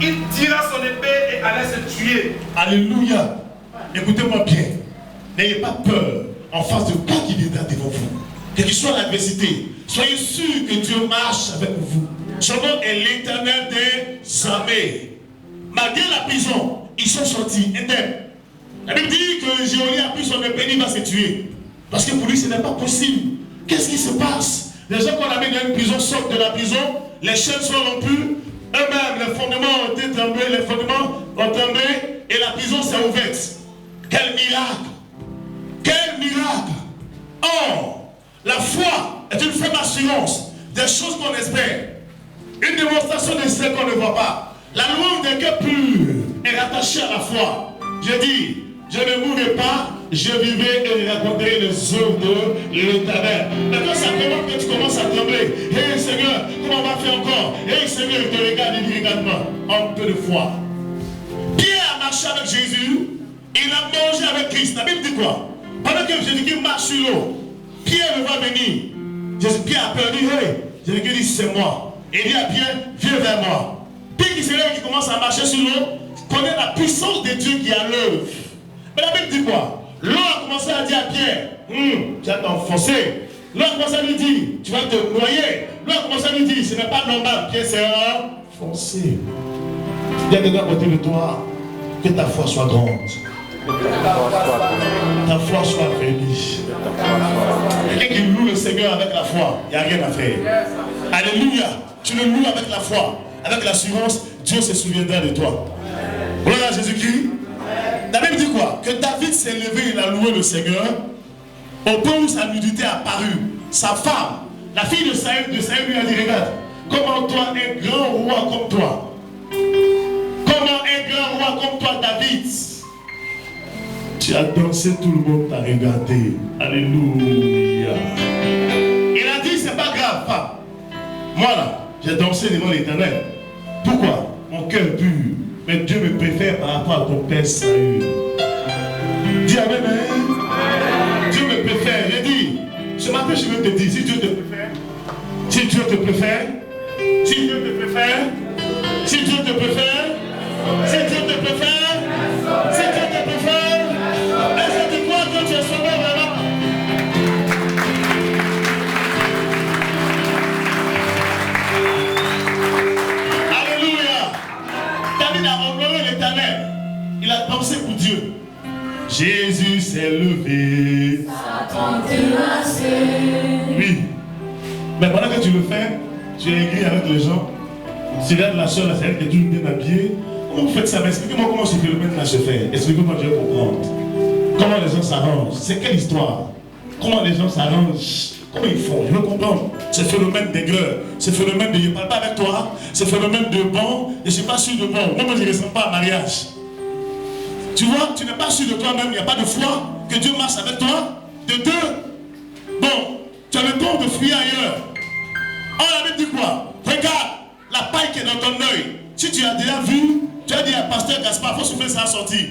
il tira son épée et allait se tuer. Alléluia. Écoutez-moi bien. N'ayez pas peur en face de quoi qui viendra devant vous. Quelle que soit l'adversité, soyez sûrs que Dieu marche avec vous. Son nom est l'Éternel des armées. Malgré la prison, ils sont sortis indemnes. La Bible dit que le geôlier a pris son épée, il va se tuer. Parce que pour lui, ce n'est pas possible. Qu'est-ce qui se passe? Les gens qu'on a mis dans une prison sortent de la prison, les chaînes sont rompues, eux-mêmes, les fondements ont été tremblés, les fondements ont tremblé, et la prison s'est ouverte. Quel miracle! Quel miracle! Or, la foi est une ferme assurance des choses qu'on espère. Une démonstration de ce qu'on ne voit pas. La louange des cœurs purs est rattachée à la foi. Je dis, je ne mourrai pas, je vivrai et je raconterai les œuvres de l'Éternel. Mais quand ça commence, que tu commences à trembler, hey Seigneur, comment on va faire encore? Hey Seigneur, il te regarde et dit, regarde-moi, un peu de foi. Pierre a marché avec Jésus, il a mangé avec Christ. La Bible dit quoi? Pendant que Jésus-Christ marche sur l'eau, Pierre va venir. Pierre a peur, dit, hey, Jésus-Christ dit, c'est moi. Et il dit à Pierre, viens vers moi. Pierre qui se lève, qui commence à marcher sur l'eau, connaît la puissance de Dieu qui est à l'œuvre. Mais la Bible dit quoi? L'eau a commencé à dire à Pierre, tu vas t'enfoncer. L'eau a commencé à lui dire, tu vas te noyer. L'eau a commencé à lui dire, ce n'est pas normal. Pierre s'est enfoncé. Il y a quelqu'un à côté de toi, que ta foi soit grande. Ta foi soit bénie. Quelqu'un qui loue le Seigneur avec la foi, il n'y a rien à faire. Alléluia. Tu le loues avec la foi, avec l'assurance, Dieu se souviendra de toi. Gloire à Jésus-Christ. La Bible dit quoi? Que David s'est levé, il a loué le Seigneur. Au point où sa nudité a apparu, sa femme, la fille de Saül lui a dit, regarde, comment toi, un grand roi comme toi, comment un grand roi comme toi, David, tu as dansé, tout le monde t'a regardé. Alléluia. Il a dit, c'est pas grave, femme. Moi là, j'ai dansé devant l'Éternel. Pourquoi? Mon cœur pur. Mais Dieu me préfère par rapport à ton père Saül. Dis Amen. Dieu me préfère. J'ai dit, ce matin je veux te dire, si Dieu te préfère, si Dieu te préfère, si Dieu te préfère, si Dieu te préfère, si Dieu te préfère, si Dieu te préfère, est-ce que tu crois que tu es sauvé vraiment? Il a dansé pour Dieu. Jésus s'est levé. Oui. Mais pendant que tu le fais, tu es aigri avec les gens. Tu regardes la soeur, la sœur qui est toujours bien habillée. Comment vous faites ça? Mais expliquez-moi comment ce phénomène-là se fait. Expliquez-moi, je vais comprendre. Comment les gens s'arrangent? C'est quelle histoire? Comment les gens s'arrangent? Comment ils font? Je veux comprendre. Ce phénomène d'aigreur, ce phénomène de je ne parle pas avec toi, ce phénomène de bon, je ne suis pas sûr de bon. Moi, je ne ressemble pas à mariage. Tu vois, tu n'es pas sûr de toi-même, il n'y a pas de foi, que Dieu marche avec toi. De deux, bon, tu as le temps de fuir ailleurs. Oh, la Bible dit quoi? Regarde la paille qui est dans ton œil. Si tu as déjà vu, tu as dit à pasteur Gaspard, il faut souffler ça sortir.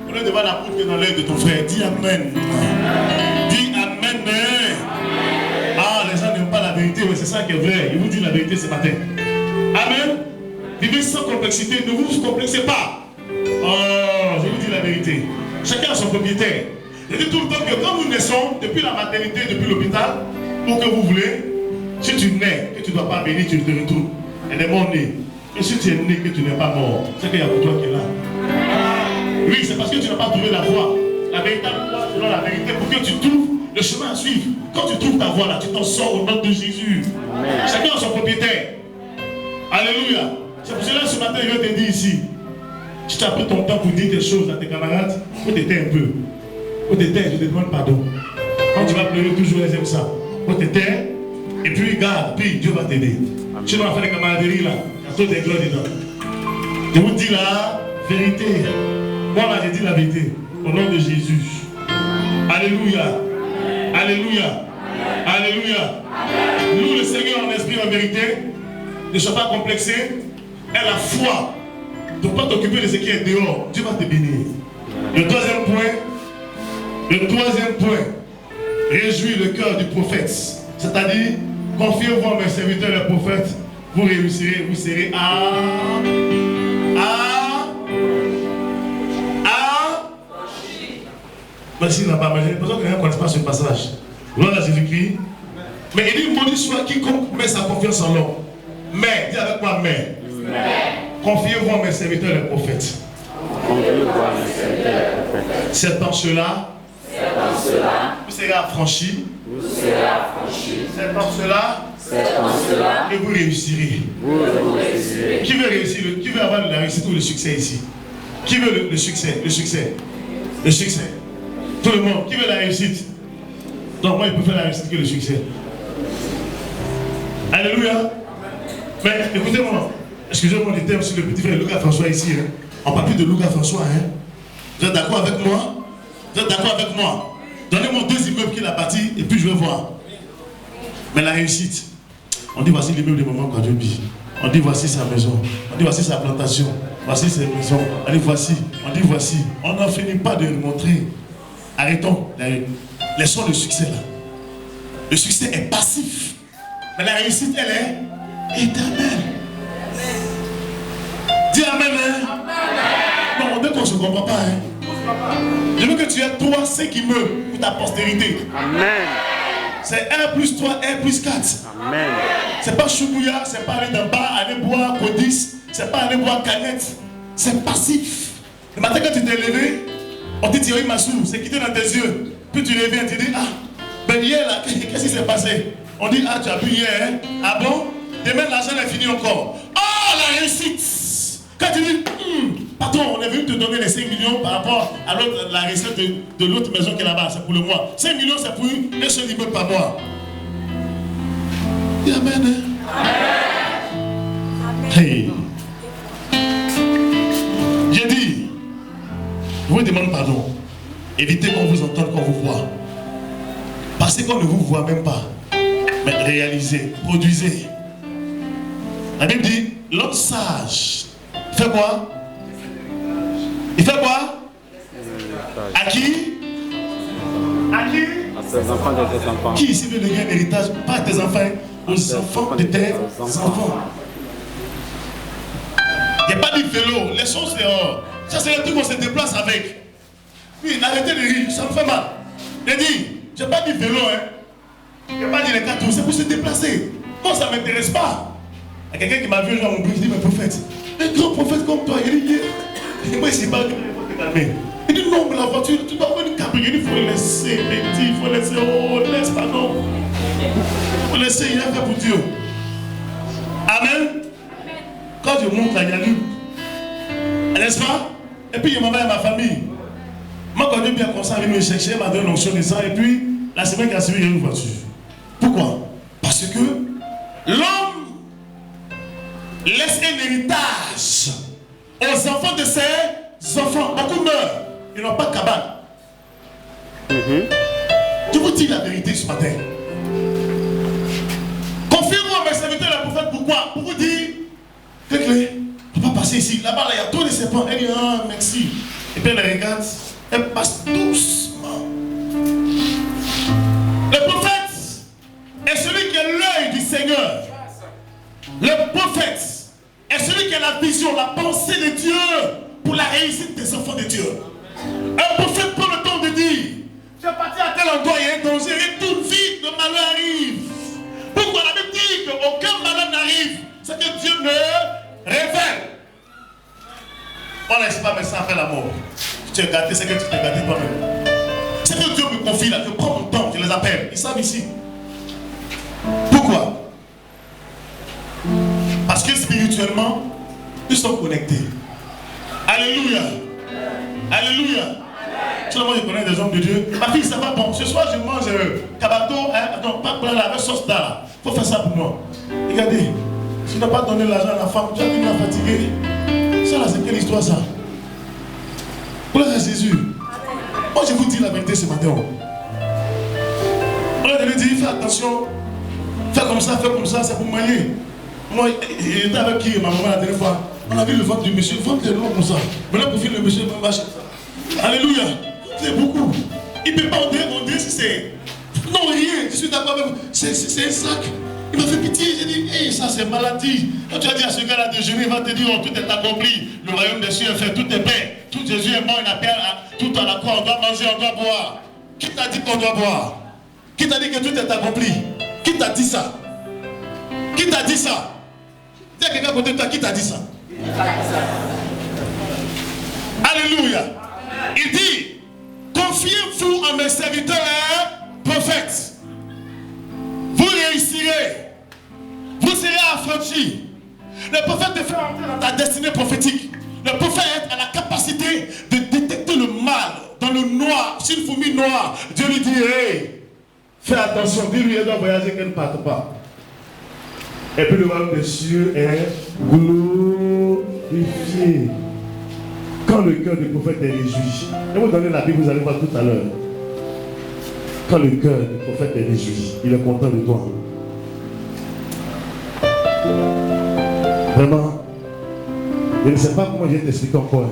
Au lieu de voir la poudre qui est dans l'œil de ton frère, dis Amen. Dis Amen. Ah, les gens n'aiment pas la vérité, mais c'est ça qui est vrai. Ils vous disent la vérité ce matin. Amen. Vivez sans complexité, ne vous complexez pas. Oh, je vous dis la vérité. Chacun a son propriétaire. Je dis tout le temps que quand nous naissons, depuis la maternité, depuis l'hôpital, où que vous voulez, si tu nais, que tu ne dois pas venir, tu te retournes. Elle est mort née. Et si tu es né, que tu n'es pas mort, c'est qu'il y a pour toi qui est là. Oui, c'est parce que tu n'as pas trouvé la voie. La véritable voie, selon la vérité, pour que tu trouves le chemin à suivre. Quand tu trouves ta voie là, tu t'en sors au nom de Jésus. Amen. Chacun a son propriétaire. Alléluia. C'est pour cela ce matin, je te dis ici. Si tu as pris ton temps pour dire des choses à tes camarades, faut t'aider un peu. Faut t'aider, je te demande pardon. Quand tu vas pleurer, toujours les aime ça. Faut t'aider, et puis garde, puis Dieu va t'aider. Tu vas faire des camaraderies là, il y a trop des gloires dedans. Je vous dis la vérité. Moi là, je dis la vérité. Au nom de Jésus. Alléluia. Alléluia. Alléluia. Nous, le Seigneur en esprit, en vérité, ne sois pas complexé. Aie la foi. Ne pas t'occuper de ce qui est dehors. Dieu va te bénir. Le troisième point, réjouis le cœur du prophète. C'est-à-dire, confiez-vous en mes serviteurs les prophètes, vous réussirez, vous serez Merci n'a pas j'ai l'impression que les gens ne connaissent pas ce passage. Gloire à Jésus-Christ. Mais il dit, maudit soit quiconque met sa confiance en l'homme. Mais, dis avec moi, mais. Confiez-vous en mes serviteurs les prophètes. C'est en cela, vous serez affranchis. C'est en cela que vous réussirez. Qui veut réussir? Qui veut avoir la réussite ou le succès ici? Qui veut le succès? Le succès. Le succès. Tout le monde. Qui veut la réussite? Donc moi, il peut faire la réussite que le succès. Alléluia. Mais écoutez-moi. Excusez-moi du terme sur le petit frère Lucas François ici. Hein. On parle plus de Lucas François. Hein. Vous êtes d'accord avec moi? Vous êtes d'accord avec moi? Donnez-moi 2 immeubles qu'il a bâtis et puis je vais voir. Mais la réussite. On dit voici l'immeuble de maman Kwadjobi. On dit voici sa maison. On dit voici sa plantation. Voici ses maisons. On dit voici. On dit voici. On n'en finit pas de le montrer. Arrêtons. Laissons le succès là. Le succès est passif. Mais la réussite, elle est éternelle. Dis Amen. Hein? Non, dès qu'on ne se comprend pas. Hein? Je veux que tu aies 3, 5 immeubles pour ta postérité. Amen. C'est 1 plus 3, 1 plus 4. Amen. C'est pas choubouya, c'est pas aller d'en bas, aller boire Codis, c'est pas aller boire canette. C'est passif. Le matin quand tu t'es levé, on dit Thierry Massou, c'est quitté dans tes yeux. Puis tu reviens, tu dis, ah, ben hier là, qu'est-ce qui s'est passé? On dit, ah, tu as bu hier, hein? Ah bon? Demain l'argent est fini encore. Oh, la réussite! Quand tu dis, patron, on est venu te donner les 5 millions par rapport à la recette de l'autre maison qui est là-bas, c'est pour le mois. 5 millions, c'est pour un seul immeuble par mois. Dis Amen. Hey. J'ai dit, je vous demande pardon. Évitez qu'on vous entende, qu'on vous voit. Parce qu'on ne vous voit même pas. Mais réalisez, produisez. La Bible dit, l'homme sage fait quoi? Il fait quoi? À qui? À qui? À ses enfants de tes enfants. Qui ici veut le gain d'héritage? Pas à tes enfants, aux enfants de tes enfants. Il n'y a pas de vélo, les choses dehors. Ça c'est le truc qu'on se déplace avec. Oui, arrêtez de rire, ça me fait mal. J'ai dit, je n'ai pas dit vélo, hein. Je n'ai pas dit les 4 tours, c'est pour se déplacer. Moi ça ne m'intéresse pas. Il y a quelqu'un qui m'a vu jouer à mon bruit, il dit, mais prophète, un grand prophète comme toi, il dit, et moi ici, il faut te calmer. Il dit, non, mais la voiture, tu dois avoir une cabine. Il faut laisser, petit, il faut laisser, oh, laisse, pardon. Il faut laisser, il a fait pour Dieu. Amen. Quand je monte là, il y a lui. N'est-ce pas? Et puis il m'envoie à ma famille. Moi, quand Dieu bien comme ça, il me chercher, il m'a donné une onction de sang, et puis la semaine qui a suivi, il y a une voiture. Pourquoi? Parce que l'homme laisse un héritage aux enfants de ses enfants. Beaucoup meurent. ils n'ont pas de cabane. Je vous dis la vérité ce matin. Confiez-vous à mes serviteurs la prophète. Pourquoi? Pour vous dire que on va passer ici. Là-bas, il y a tous les serpents. Elle dit, ah, merci. Et puis elle regarde. Elle passe doucement. Le prophète est celui qui a l'œil du Seigneur. Le prophète est celui qui a la vision, la pensée de Dieu pour la réussite des enfants de Dieu. Un prophète prend le temps de dire, tu es parti à tel endroit, il y a un danger, retourne vite, le malheur arrive. Pourquoi la Bible dit qu'aucun malheur n'arrive? C'est que Dieu me révèle. On ne laisse pas mes ça après la mort. Tu es gâté, c'est que tu t'es gâté toi-même. C'est que Dieu me confie là, je prends mon temps, je les appelle. Ils savent ici. Pourquoi? Parce que spirituellement, nous sommes connectés. Alléluia. Alléluia. Seulement je connais des hommes de Dieu. Ma fille, ça va bon. Ce soir, je mange cabato. Attends, pas pour la sauce là. Il faut faire ça pour moi. Regardez, si tu n'as pas donné l'argent à la femme, tu as fini à fatiguer. Ça là, c'est quelle histoire ça? Gloire à Jésus. Moi, je vous dis la vérité ce matin. On a dit, fais attention. Fais comme ça, c'est pour manier. Moi, j'étais avec qui, ma maman la dernière fois. On a vu le ventre du monsieur, le ventre est long comme ça. Maintenant, pour finir, le monsieur va marcher. Alléluia. C'est beaucoup. Il ne peut pas on dire si c'est. Non, rien. Je suis d'accord avec vous. C'est un sac. Il m'a fait pitié. J'ai dit, hey, ça c'est maladie. Quand tu as dit à ce gars-là de jeûner, il va te dire, oh, tout est accompli. Le royaume des cieux est fait, tout est paix. Tout Jésus est mort, il a paix. Tout à la croix, on doit manger, on doit boire. Qui t'a dit qu'on doit boire? Qui t'a dit que tout est accompli? Qui t'a dit ça? Qui t'a dit ça? Dis à quelqu'un à côté de toi, qui t'a dit ça? Alléluia. Il dit, confiez-vous en mes serviteurs prophètes. Vous réussirez. Vous serez affranchis. Le prophète te fait entrer dans ta destinée prophétique. Le prophète a la capacité de détecter le mal dans le noir. C'est une fourmi noire. Dieu lui dit, hey, fais attention. Dis-lui, elle doit voyager, qu'elle ne parte pas. Et puis le royaume des cieux est glorifié. Quand le cœur du prophète est réjoui, je vais vous donner la Bible, vous allez voir tout à l'heure. Quand le cœur du prophète est réjoui, il est content de toi. Vraiment, je ne sais pas comment je vais t'expliquer encore.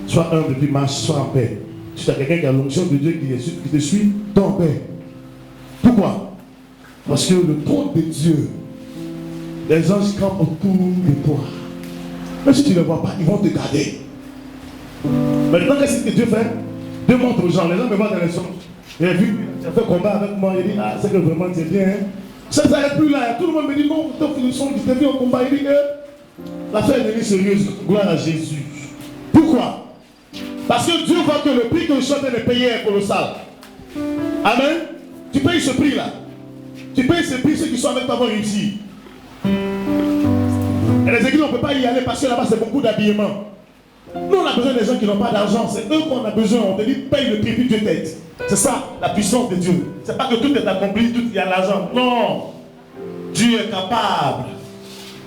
Sois humble et puis marche, sois en paix. Si tu as quelqu'un qui a l'onction de Dieu qui te suit, t'es en paix. Pourquoi? Parce que le trône de Dieu, les anges campent autour de toi. Même si tu ne les vois pas, ils vont te garder. Maintenant, qu'est-ce que Dieu fait? Dieu montre aux gens. Les gens me voient dans les songes. J'ai vu, tu as fait combat avec moi. Il dit, ah, c'est que vraiment c'est bien. Hein? Ça n'arrête plus là. Tout le monde me dit, non, ton fils, tu t'es vu en combat. Il dit que l'affaire est devenue sérieuse. Gloire à Jésus. Pourquoi? Parce que Dieu voit que le prix que je suis en train de payer est colossal. Amen. Tu payes ce prix là. Tu payes ce prix, ceux qui sont avec toi vont réussir. Et les églises, on ne peut pas y aller parce que là-bas, c'est beaucoup d'habillement. Nous, on a besoin des gens qui n'ont pas d'argent. C'est eux qu'on a besoin. On te dit, paye le prix, puis Dieu t'aide. C'est ça, la puissance de Dieu. C'est pas que tout est accompli, tout il y a l'argent. Non. Dieu est capable.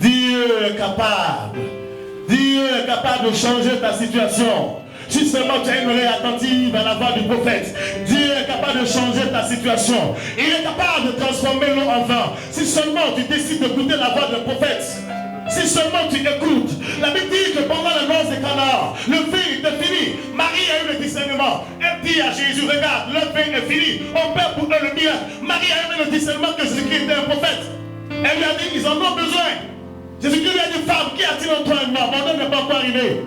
Dieu est capable. Dieu est capable de changer ta situation. Si seulement tu as une oreille attentive à la voix du prophète, Dieu est capable de changer ta situation. Il est capable de transformer l'eau en vin. Si seulement tu décides d'écouter la voix du prophète, si seulement tu écoutes. La Bible dit que pendant la noce de Canaan, le vin était fini. Marie a eu le discernement. Elle dit à Jésus, regarde, le vin est fini. On perd pour eux le miracle. Marie a eu le discernement que Jésus-Christ était un prophète. Elle lui a dit, ils en ont besoin. Jésus-Christ lui a dit, femme, qui a-t-il en toi un homme? Mon homme n'est pas encore arrivé.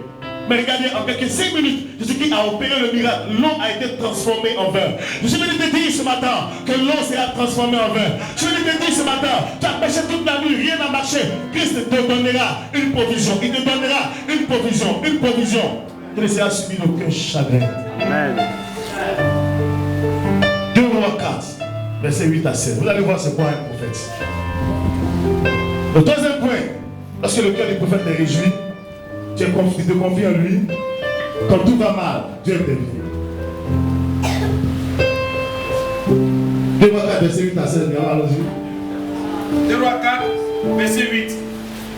Mais regardez, en quelques 5 minutes, Jésus-Christ a opéré le miracle. L'eau a été transformée en vin. Je suis venu te dire ce matin que l'eau sera transformée en vin. Je suis venu te dire ce matin, tu as péché toute la nuit, rien n'a marché. Christ te donnera une provision. Il te donnera une provision, une provision. Tu ne seras subi d'aucun chagrin. Amen. 2 Rois 4, verset 8 à 16. Vous allez voir c'est quoi un prophète. Le troisième point, lorsque le cœur du prophète est réjoui, tu te confies en lui. Quand tout va mal, Dieu t'aide. 2 Rois 4, verset 8 à 16. Allons-y. 2 Rois 4, verset 8.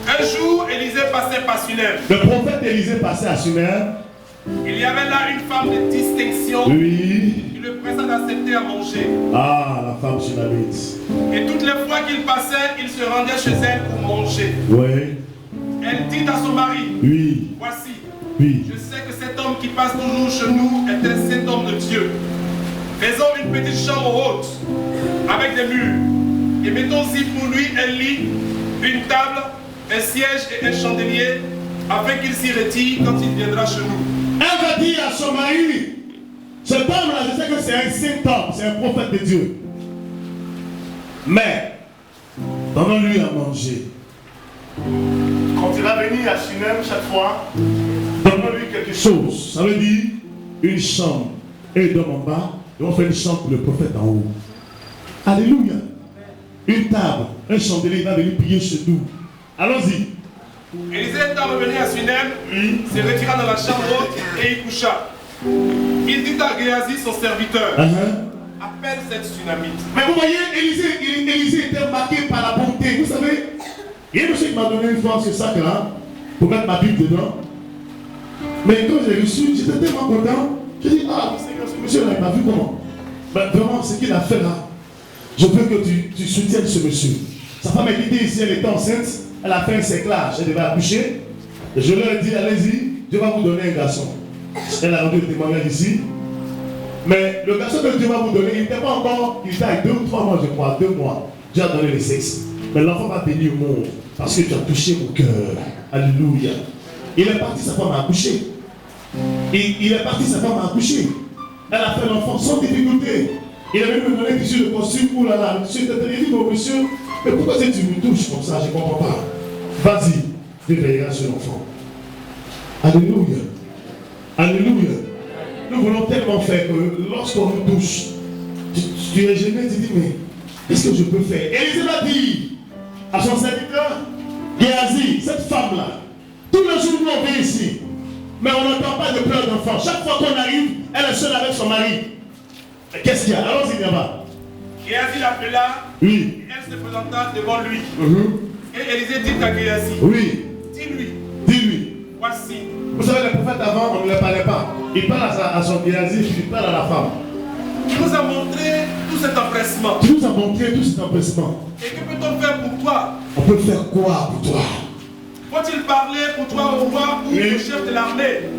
Un jour, Élisée passait par Sunem. Le prophète Élisée passait à Sunem. Il y avait là une femme de distinction Oui. qui le pressa d'accepter à manger. Ah, la femme sunamite. Et toutes les fois qu'il passait, il se rendait chez elle pour manger. Oui. Elle dit à son mari, Oui. voici, Oui. je sais que cet homme qui passe toujours chez nous était cet homme de Dieu. Faisons une petite chambre haute avec des murs et mettons-y pour lui un lit, une table, un siège et un chandelier afin qu'il s'y retire quand il viendra chez nous. Elle va dire à son mari, cet homme-là, je sais que c'est un saint homme, c'est un prophète de Dieu. Mais, donnons-lui à manger. Quand il va venir à Shunem chaque fois, donnons-lui quelque chose. Ça veut dire une chambre. Et il donne en bas, et on fait une chambre pour le prophète en haut. Alléluia. Une table, un chandelier, il va venir prier chez nous. Allons-y. Élisée étant revenu à Sunem, se retira dans la chambre haute et y coucha. Il dit à Géasi, son serviteur, appelle cette Sunamite. Mais vous voyez, Élisée était marqué par la bonté. Vous savez, il y a un monsieur qui m'a donné une fois ce sac-là pour mettre ma Bible dedans. Mais quand j'ai reçu, j'étais tellement content. J'ai dit, ah, Seigneur, ce monsieur-là, il m'a vu comment. Mais vraiment, ce qu'il a fait là, je veux que tu soutiennes ce monsieur. Sa femme était ici, elle était enceinte, elle a fait un séclage, elle devait accoucher. Et je leur ai dit, allez-y, Dieu va vous donner un garçon. Elle a rendu le témoignage ici. Mais le garçon que Dieu va vous donner, il n'était pas encore, il était avec 2 ou 3 mois, je crois, 2 mois. Dieu a donné le sexe. Mais l'enfant va bénir au monde parce que tu as touché mon cœur. Alléluia. Il est parti, sa femme a accouché. Il est parti, sa femme a accouché. Elle a fait l'enfant sans difficulté. Il est venu me donner tissu de costume. Oh là là, monsieur, il dit, bon monsieur, mais pourquoi tu me touches comme ça? Je ne comprends pas. Vas-y, Dieu veillera sur l'enfant. Alléluia. Alléluia. Nous voulons tellement faire que lorsqu'on nous touche, tu es gêné, tu dis, mais qu'est-ce que je peux faire? Élisée va dire à son serviteur, Géasi, cette femme-là, tous les jours nous on vient ici, mais on n'entend pas de pleurs d'enfant. Chaque fois qu'on arrive, elle est seule avec son mari. Qu'est-ce qu'il y a? Allons-y là-bas. Géasi l'appela, oui. Elle se présenta devant lui. Et Élisée dit à Géasi, oui. Dis-lui. Dis-lui. Voici. Vous savez, les prophètes avant, on ne les parlait pas. Il parle à son Géasi, il parle à la femme. Tu nous as montré tout cet empressement. Tu nous as montré tout cet empressement. Et que peut-on faire pour toi? On peut faire quoi pour toi? Faut-il parler pour toi au roi ou au chef de l'armée?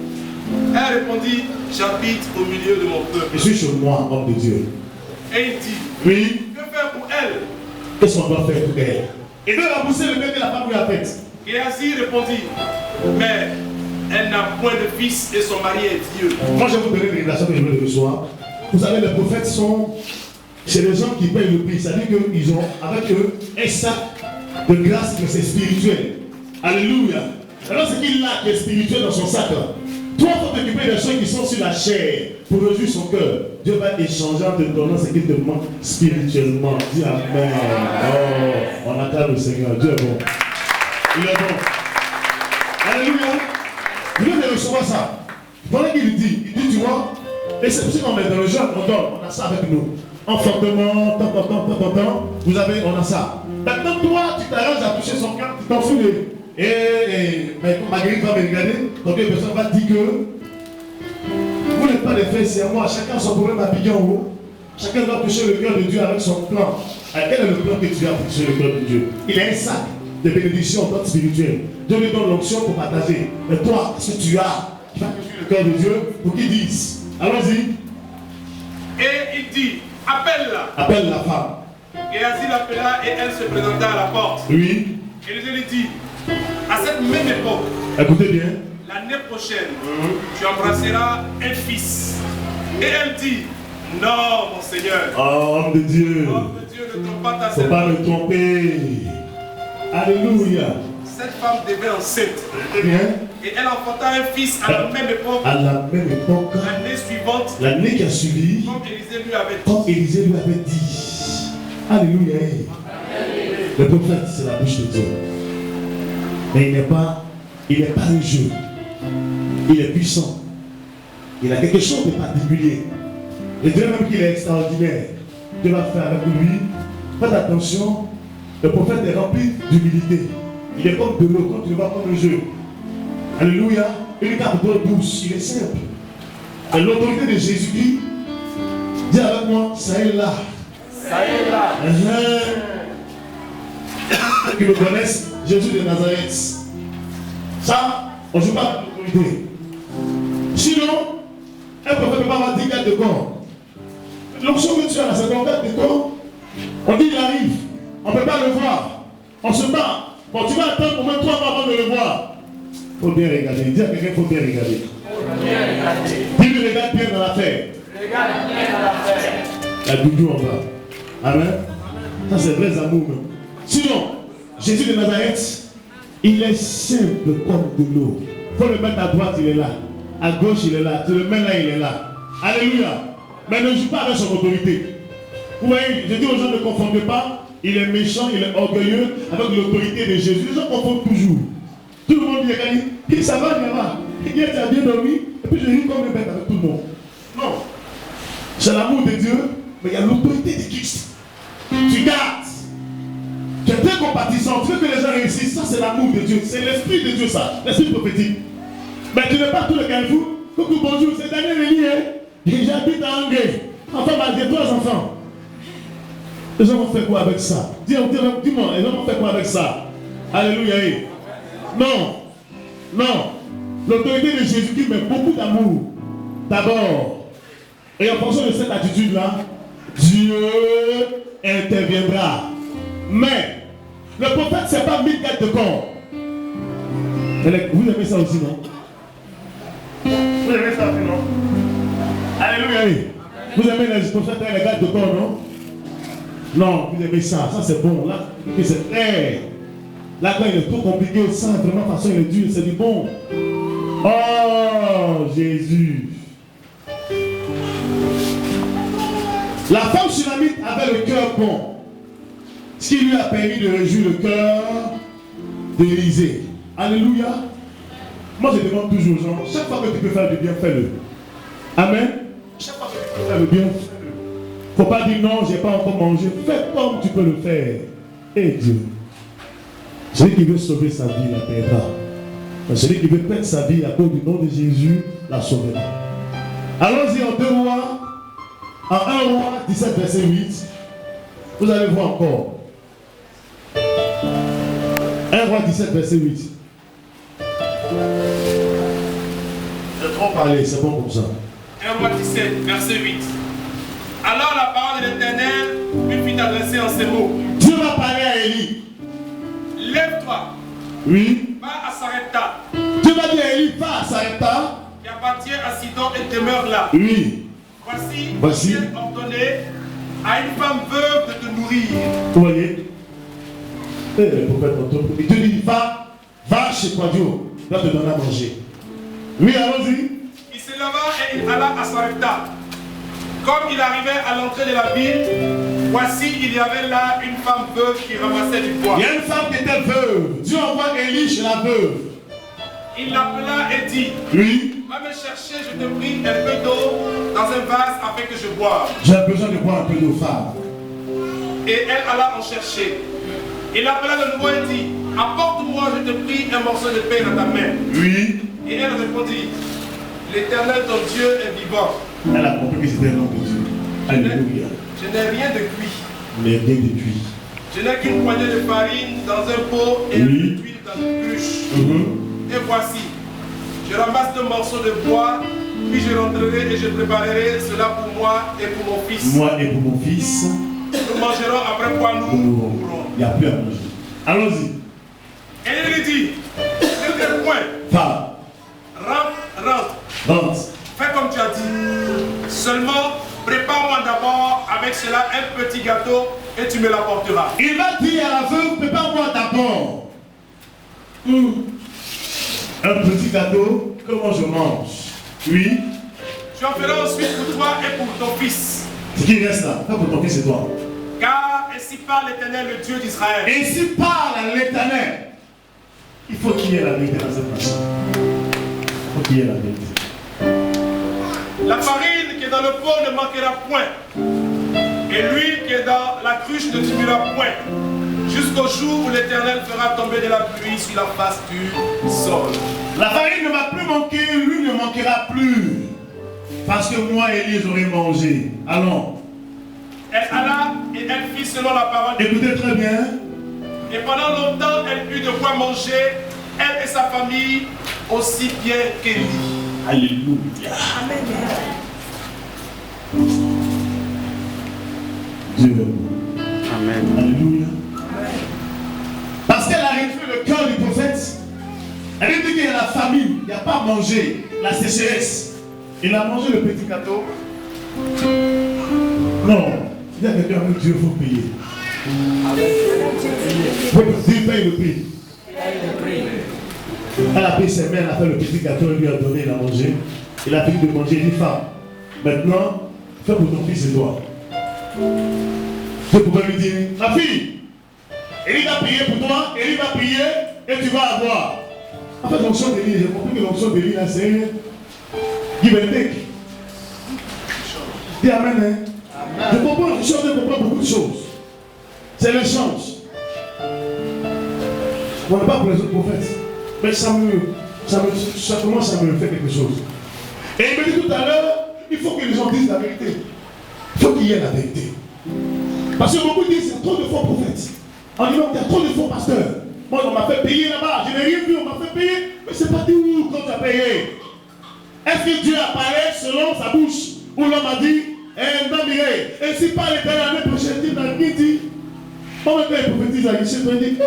Elle répondit, j'habite au milieu de mon peuple. Je suis chez moi, homme de Dieu. Et il dit, oui. Que faire pour elle? Qu'est-ce qu'on doit faire pour elle? Il veut rembourser le bien que la femme lui a fait. Géasi répondit, mais elle n'a point de fils et son mari est vieux. Moi, je vais vous donner une révélation que je veux le soir. Vous savez, les prophètes c'est les gens qui payent le prix. C'est-à-dire qu'ils ont avec eux un sac de grâce, mais c'est spirituel. Alléluia. Alors, ce qu'il a qui est spirituel dans son sac là. Toi, il faut t'occuper des choses qui sont sur la chair pour réjouir son cœur. Dieu va échanger en te donnant ce qu'il te manque spirituellement. Dis Amen. Oh, on acclame le Seigneur. Dieu est bon. Il est bon. Alléluia. Je viens de recevoir ça. Voilà qu'il dit. Il dit, tu vois, et c'est pour ça qu'on met dans le jeûne, on donne, on a ça avec nous. Enfantement, tant, vous avez, on a ça. Maintenant, toi, tu t'arranges à toucher son cœur, tu t'en fous de. Mais quand Marguerite va me regarder, donc une personne va dire que vous n'êtes pas des frères, c'est à moi, chacun son problème à piquer en haut. Chacun doit toucher le cœur de Dieu avec son plan. Quel est le plan que tu as pour toucher le cœur de Dieu? Il a un sac de bénédictions en tant que spirituel. Dieu lui donne l'onction pour partager. Mais toi, ce que tu as, tu vas toucher le cœur de Dieu pour qu'il dise. Allons-y. Et il dit, appelle-la. Appelle la femme. Géasi l'appela et elle se présenta à la porte. Oui. Élisée lui dit, à cette même époque, écoutez bien, l'année prochaine, tu embrasseras un fils. Et elle dit, non, mon Seigneur. Oh, homme de Dieu. Homme de Dieu, ne trompe pas ta faut servante. pas me tromper. Alléluia. Cette femme devait enceinte. Écoutez bien. Et elle enfanta un fils à la même époque. À la même époque. L'année suivante. L'année qui a suivi. Comme Élisée lui avait dit. Comme Élisée lui avait dit. Alléluia. Le prophète, c'est la bouche de Dieu. Mais il n'est pas un jeu. Il est puissant. Il a quelque chose de particulier. Et Dieu même qu'il est extraordinaire. Dieu va faire avec lui. Faites attention. Le prophète est rempli d'humilité. Il est comme de l'eau quand tu le vois comme un jeu. Alléluia. une carte douce, il est simple. Et l'autorité de Jésus-Christ, dis avec moi, ça est là. Ça est là. Qui me connaissent, Jésus de Nazareth. Ça, on ne joue pas avec l'autorité. Sinon, un prophète ne peut pas avoir 10 gardes de corps. L'onction que tu as là, c'est ton garde de corps. On dit il arrive, on ne peut pas le voir. On se bat. Bon, tu vas attendre au moins 3 mois avant de le voir. Il faut bien regarder. Dis à quelqu'un, il faut bien regarder. Dis-lui, regarde bien dans l'affaire. Regarde bien dans l'affaire. La doudou en bas. Amen. Ça, c'est vrai amour. Sinon, Jésus de Nazareth, il est simple comme de l'eau. Il faut le mettre à droite, il est là. À gauche, il est là. Tu le mets là, il est là. Alléluia. Mais ne joue pas avec son autorité. Vous voyez, je dis aux gens, ne confondez pas. Il est méchant, il est orgueilleux avec l'autorité de Jésus. Les gens confondent toujours. Tout le monde dit, ça va, il va. Il a bien dormi, et puis je ris comme une bête avec tout le monde. Non. C'est l'amour de Dieu, mais il y a l'autorité de Christ. Tu gardes. Tu es très compatissant, tu veux que les gens réussissent. Ça, c'est l'amour de Dieu. C'est l'esprit de Dieu, ça. L'esprit prophétique. Mais tu n'es pas tout le carrefour. Coucou, bonjour, c'est Daniel Elie. J'habite à Angers. Enfin, j'ai 3 enfants. Les gens vont faire quoi avec ça? Dis-moi, les gens vont faire quoi avec ça? Alléluia. Non. Non. L'autorité de Jésus-Christ met beaucoup d'amour. D'abord. Et en fonction de cette attitude-là, Dieu interviendra. Mais le prophète, ce n'est pas 1000 gardes de corps. Vous aimez ça aussi, non? Vous aimez ça aussi, non? Alléluia. Vous aimez les prophètes et les gardes de corps, non? Non, vous aimez ça. Ça, c'est bon. Là, c'est clair. Là, quand il est trop compliqué, ça, vraiment, façon, il est dur, c'est du bon. Oh, Jésus. La femme sunamite avait le cœur bon. Ce qui lui a permis de réjouir le cœur d'Élisée. Alléluia. Moi, je demande toujours aux gens, chaque fois que tu peux faire du bien, fais-le. Amen. Chaque fois que tu peux faire le bien, fais-le. Il ne faut pas dire non, je n'ai pas encore mangé. Fais comme tu peux le faire. Et Dieu. Celui qui veut sauver sa vie, la perdra. Mais celui qui veut perdre sa vie à cause du nom de Jésus, la sauvera. Allons-y en 2 Rois. En 1 Roi 17, verset 8. Vous allez voir encore. 1 Roi 17, verset 8. J'ai trop parlé, c'est bon comme ça. 1 Roi 17, verset 8. Alors la parole de l'Éternel lui fut adressée en ces mots. Dieu va parler à Élie. Lève-toi. Oui. Va à Sarepta. Dieu va dire à Élie, va à Sarepta. Qui appartient à Sidon et demeure là. Oui. Voici. Dieu ordonné à une femme veuve de te nourrir. Vous voyez? Le prophète il te dit, va chez Quadio, il va te donner à manger. Oui, allons-y. Il se leva et il alla à Sarepta. Comme il arrivait à l'entrée de la ville, voici, il y avait là une femme veuve qui ramassait du bois. Il y a une femme qui était veuve. Dieu envoie Élie chez la veuve. Il l'appela et dit, oui. Va me chercher, je te prie, un peu d'eau dans un vase afin que je boive. J'ai besoin de boire un peu d'eau, femme. Et elle alla en chercher. Il l'appela de nouveau et dit, apporte-moi, je te prie, un morceau de pain dans ta main. Oui. Et elle répondit, l'Éternel ton Dieu est vivant. Elle a compris que c'était un nom de Dieu. Alléluia. Je n'ai rien de cuit. Mais rien de cuit. Je n'ai qu'une poignée de farine dans un pot et d'huile dans une cruche. Et voici, je ramasse 2 morceaux de bois, puis je rentrerai et je préparerai cela pour moi et pour mon fils. Moi et pour mon fils. Nous mangerons après quoi nous mourrons. Il n'y a plus à manger. Allons-y. Et il lui dit, ne te point. Femme. Rentre. Fais comme tu as dit. Seulement, prépare-moi d'abord avec cela un petit gâteau et tu me l'apporteras. Il va dire à la veuve, prépare-moi d'abord. Un petit gâteau que moi je mange. Oui. Tu en feras ensuite pour toi et pour ton fils. Ce qui reste là, pas pour ton fils et toi. Car ainsi parle l'Éternel, le Dieu d'Israël. Ainsi parle l'Éternel. Il faut qu'il y ait la vérité dans cette nation. Il faut qu'il y ait la vérité. La farine qui est dans le pot ne manquera point. Et l'huile qui est dans la cruche ne diminuera point. Jusqu'au jour où l'Éternel fera tomber de la pluie sur la face du sol. La farine ne va plus manquer, lui ne manquera plus. Parce que moi et lui, j'aurai mangé. Allons. Elle alla et elle fit selon la parole. Écoutez très bien. Et pendant longtemps, elle eut de quoi manger, elle et sa famille, aussi bien qu'Élie. Alléluia. Amen. Dieu. Amen. Alléluia. Parce qu'elle a réfléchi le cœur du prophète. Elle a dit qu'il y a la famine, il n'y a pas à manger, la sécheresse. Il a mangé le petit gâteau. Non, il y a quelqu'un avec Dieu, il faut payer. Dieu paye le prix. Elle a pris ses mains, elle a fait le petit gâteau, elle lui a donné, il a mangé. Il a fini de manger, il dit femme, maintenant, fais pour ton fils et toi. Je pourrais lui dire, ma fille, Élie va prier pour toi, Élie va prier et tu vas avoir. En fait, l'onction d'Élie, j'ai compris que l'onction d'Élie, là, c'est give and take. Dis amen, hein? Amen. Je comprends, je comprends beaucoup de choses. C'est l'échange. On n'est pas pour les autres prophètes. Mais ça commence à me faire quelque chose. Et il me dit tout à l'heure, il faut que les gens disent la vérité. Il faut qu'il y ait la vérité. Parce que beaucoup disent qu'il y a trop de faux prophètes. En disant qu'il y a trop de faux pasteurs. Moi, on m'a fait payer là-bas. Je n'ai rien vu, on m'a fait payer. Mais c'est pas tout quand tu as payé. Est-ce que Dieu apparaît selon sa bouche? Où l'homme a dit, et si pas l'éternel l'année prochaine, il m'a dit, on va faire prophétiser à Michel, il dit,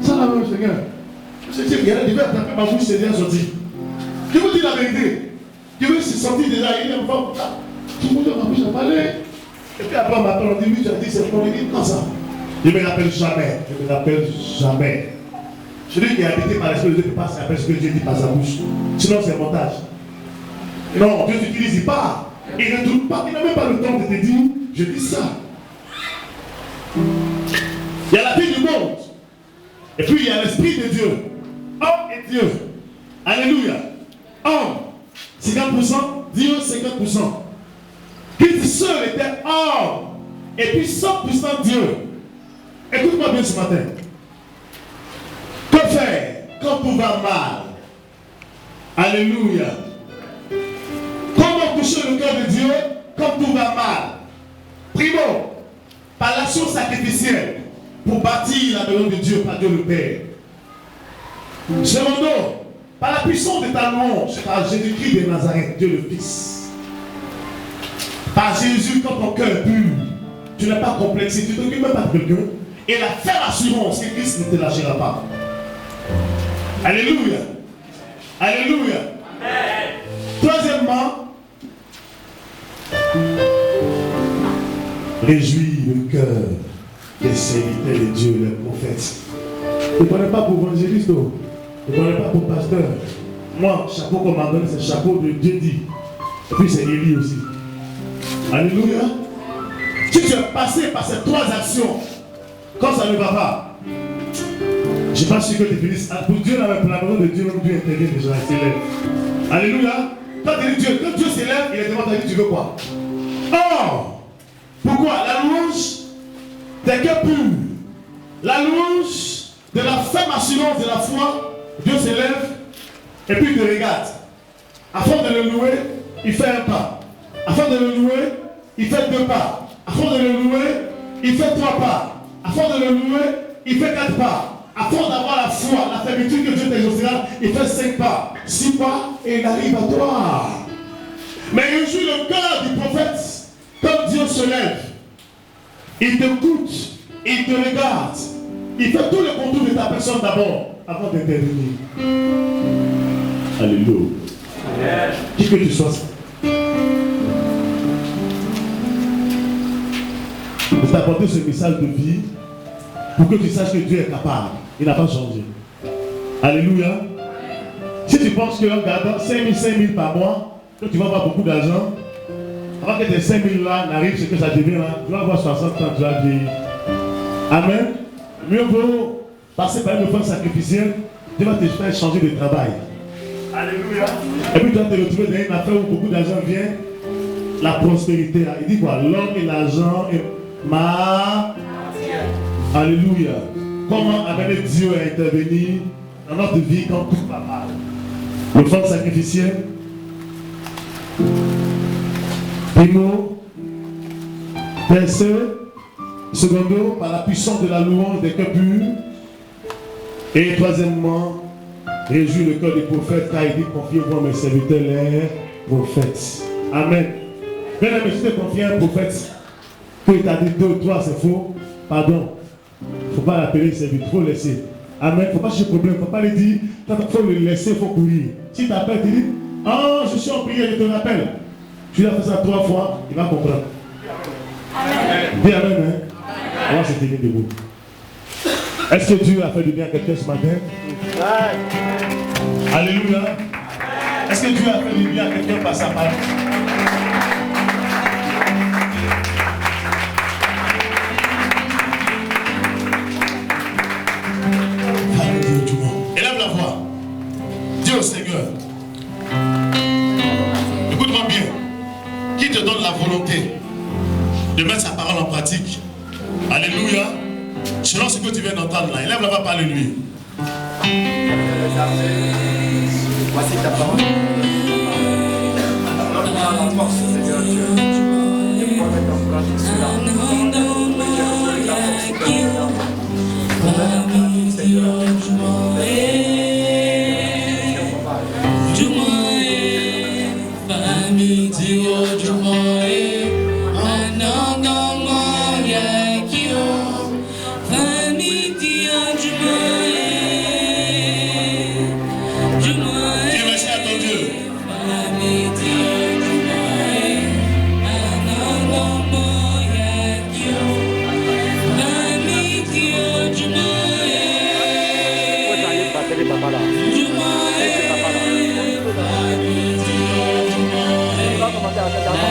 ça là, Seigneur. Je vais attraper ma bouche, c'est déjà sorti. Je vous dis la vérité. Je veux se sentir déjà, il est enfant. Tout le monde dans ma bouche a parlé. Et puis après, on m'appelle, on dit, oui, tu as dit, c'est pour lui, non, ça. Je ne me rappelle jamais. Je ne me rappelle jamais. Celui qui est habité par l'esprit de Dieu ne peut pas se rappeler ce que Dieu dit par sa bouche. Sinon, c'est un montage. Non, Dieu t'utilise, il part. Il ne doute pas, il n'a même pas le temps de te dire, je dis ça. Il y a la vie du monde. Et puis il y a l'esprit de Dieu. Homme et Dieu. Alléluia. Homme, 50%, Dieu, 50%. Christ seul était homme. Et puis 100% Dieu. Écoute-moi bien ce matin. Que faire quand tout va mal? Alléluia. Comment toucher le cœur de Dieu quand tout va mal? Primo, par l'action sacrificielle pour bâtir la maison de Dieu par Dieu le Père. Secondo, par la puissance de ta louange, par Jésus-Christ de Nazareth, Dieu le Fils. Par Jésus, quand ton cœur est pur, tu n'es pas complexé, tu ne t'occupes même pas de quelqu'un. Et la ferme assurance que Christ ne te lâchera pas. Alléluia. Alléluia. Amen. Troisièmement, réjouis le cœur des serviteurs de Dieu, les prophètes. Je ne connais pas pour évangéliste, je ne connais pas pour pasteur. Moi, chapeau qu'on m'a donné, c'est chapeau de Dieu dit. Et puis c'est Élie aussi. Alléluia. Si tu es passé par ces trois actions, quand ça ne va pas, je ne suis pas sûr que tu finisses. Pour Dieu, pour la maison de Dieu, Dieu intervient déjà, il s'élève. Alléluia. Quand Dieu s'élève, il est devant ta vie, tu veux quoi? Oh! Pourquoi? La louange des cœurs purs. La louange de la ferme assurance de la foi. Dieu s'élève et puis il te regarde. Afin de le louer, il fait un pas. Afin de le louer, il fait deux pas. Afin de le louer, il fait trois pas. Afin de le louer, il fait quatre pas. Afin d'avoir la foi, la fermeture que Dieu t'exaucera, il fait 5 pas, 6 pas et il arrive à toi. Mais il joue le cœur du prophète. Quand Dieu se lève, il t'écoute, il te regarde, il fait tout le contour de ta personne d'abord, avant d'intervenir. Alléluia. Qui que tu sois. Je t'ai apporté ce message de vie pour que tu saches que Dieu est capable. Il n'a pas changé. Alléluia. Si tu penses qu'en gardant 5 000 par mois, que tu vas avoir beaucoup d'argent, avant que tes 5 000 là n'arrivent, ce que ça devient là, tu vas avoir 60 ans, tu vas vieillir. Amen. Mieux vaut passer par une offrande sacrificielle, Dieu va te faire changer de travail. Alléluia. Et puis tu vas te retrouver dans une affaire où beaucoup d'argent vient. La prospérité là. Il dit quoi? L'homme et l'argent et ma. Alléluia. Comment amener Dieu à intervenir dans notre vie quand tout va mal? L'offrande sacrificielle. Primo. Terceur. Secondo, par la puissance de la louange des cœurs purs. Et troisièmement, réjouis le cœur des prophètes, car il dit confiez-vous à mes serviteurs les prophètes. Amen. Bien aimé, si tu te confies à un prophète, qu'il t'a dit 2 ou 3, c'est faux, pardon. Il ne faut pas l'appeler serviteur, il faut laisser. Amen. Il ne faut pas chercher problème, il ne faut pas lui dire, il faut le laisser, il faut courir. Si tu t'appelles, tu dis, ah, je suis en prière, je te rappelle. Tu lui as fait ça 3 fois, il va comprendre. Amen. Dis amen, hein. On va se tenir debout. Est-ce que Dieu a fait du bien à quelqu'un ce matin? Alléluia. Est-ce que Dieu a fait du bien à quelqu'un par sa parole? Alléluia tout le monde. Élève la voix. Dis au Seigneur. Écoute-moi bien. Qui te donne la volonté de mettre sa parole en pratique? Alléluia. Selon ce que tu viens d'entendre là, élève la voix, parle-lui. Voici ta parole. Donne-moi la force, Seigneur Dieu. Et pour mettre en pratique cela. Famille, Dieu,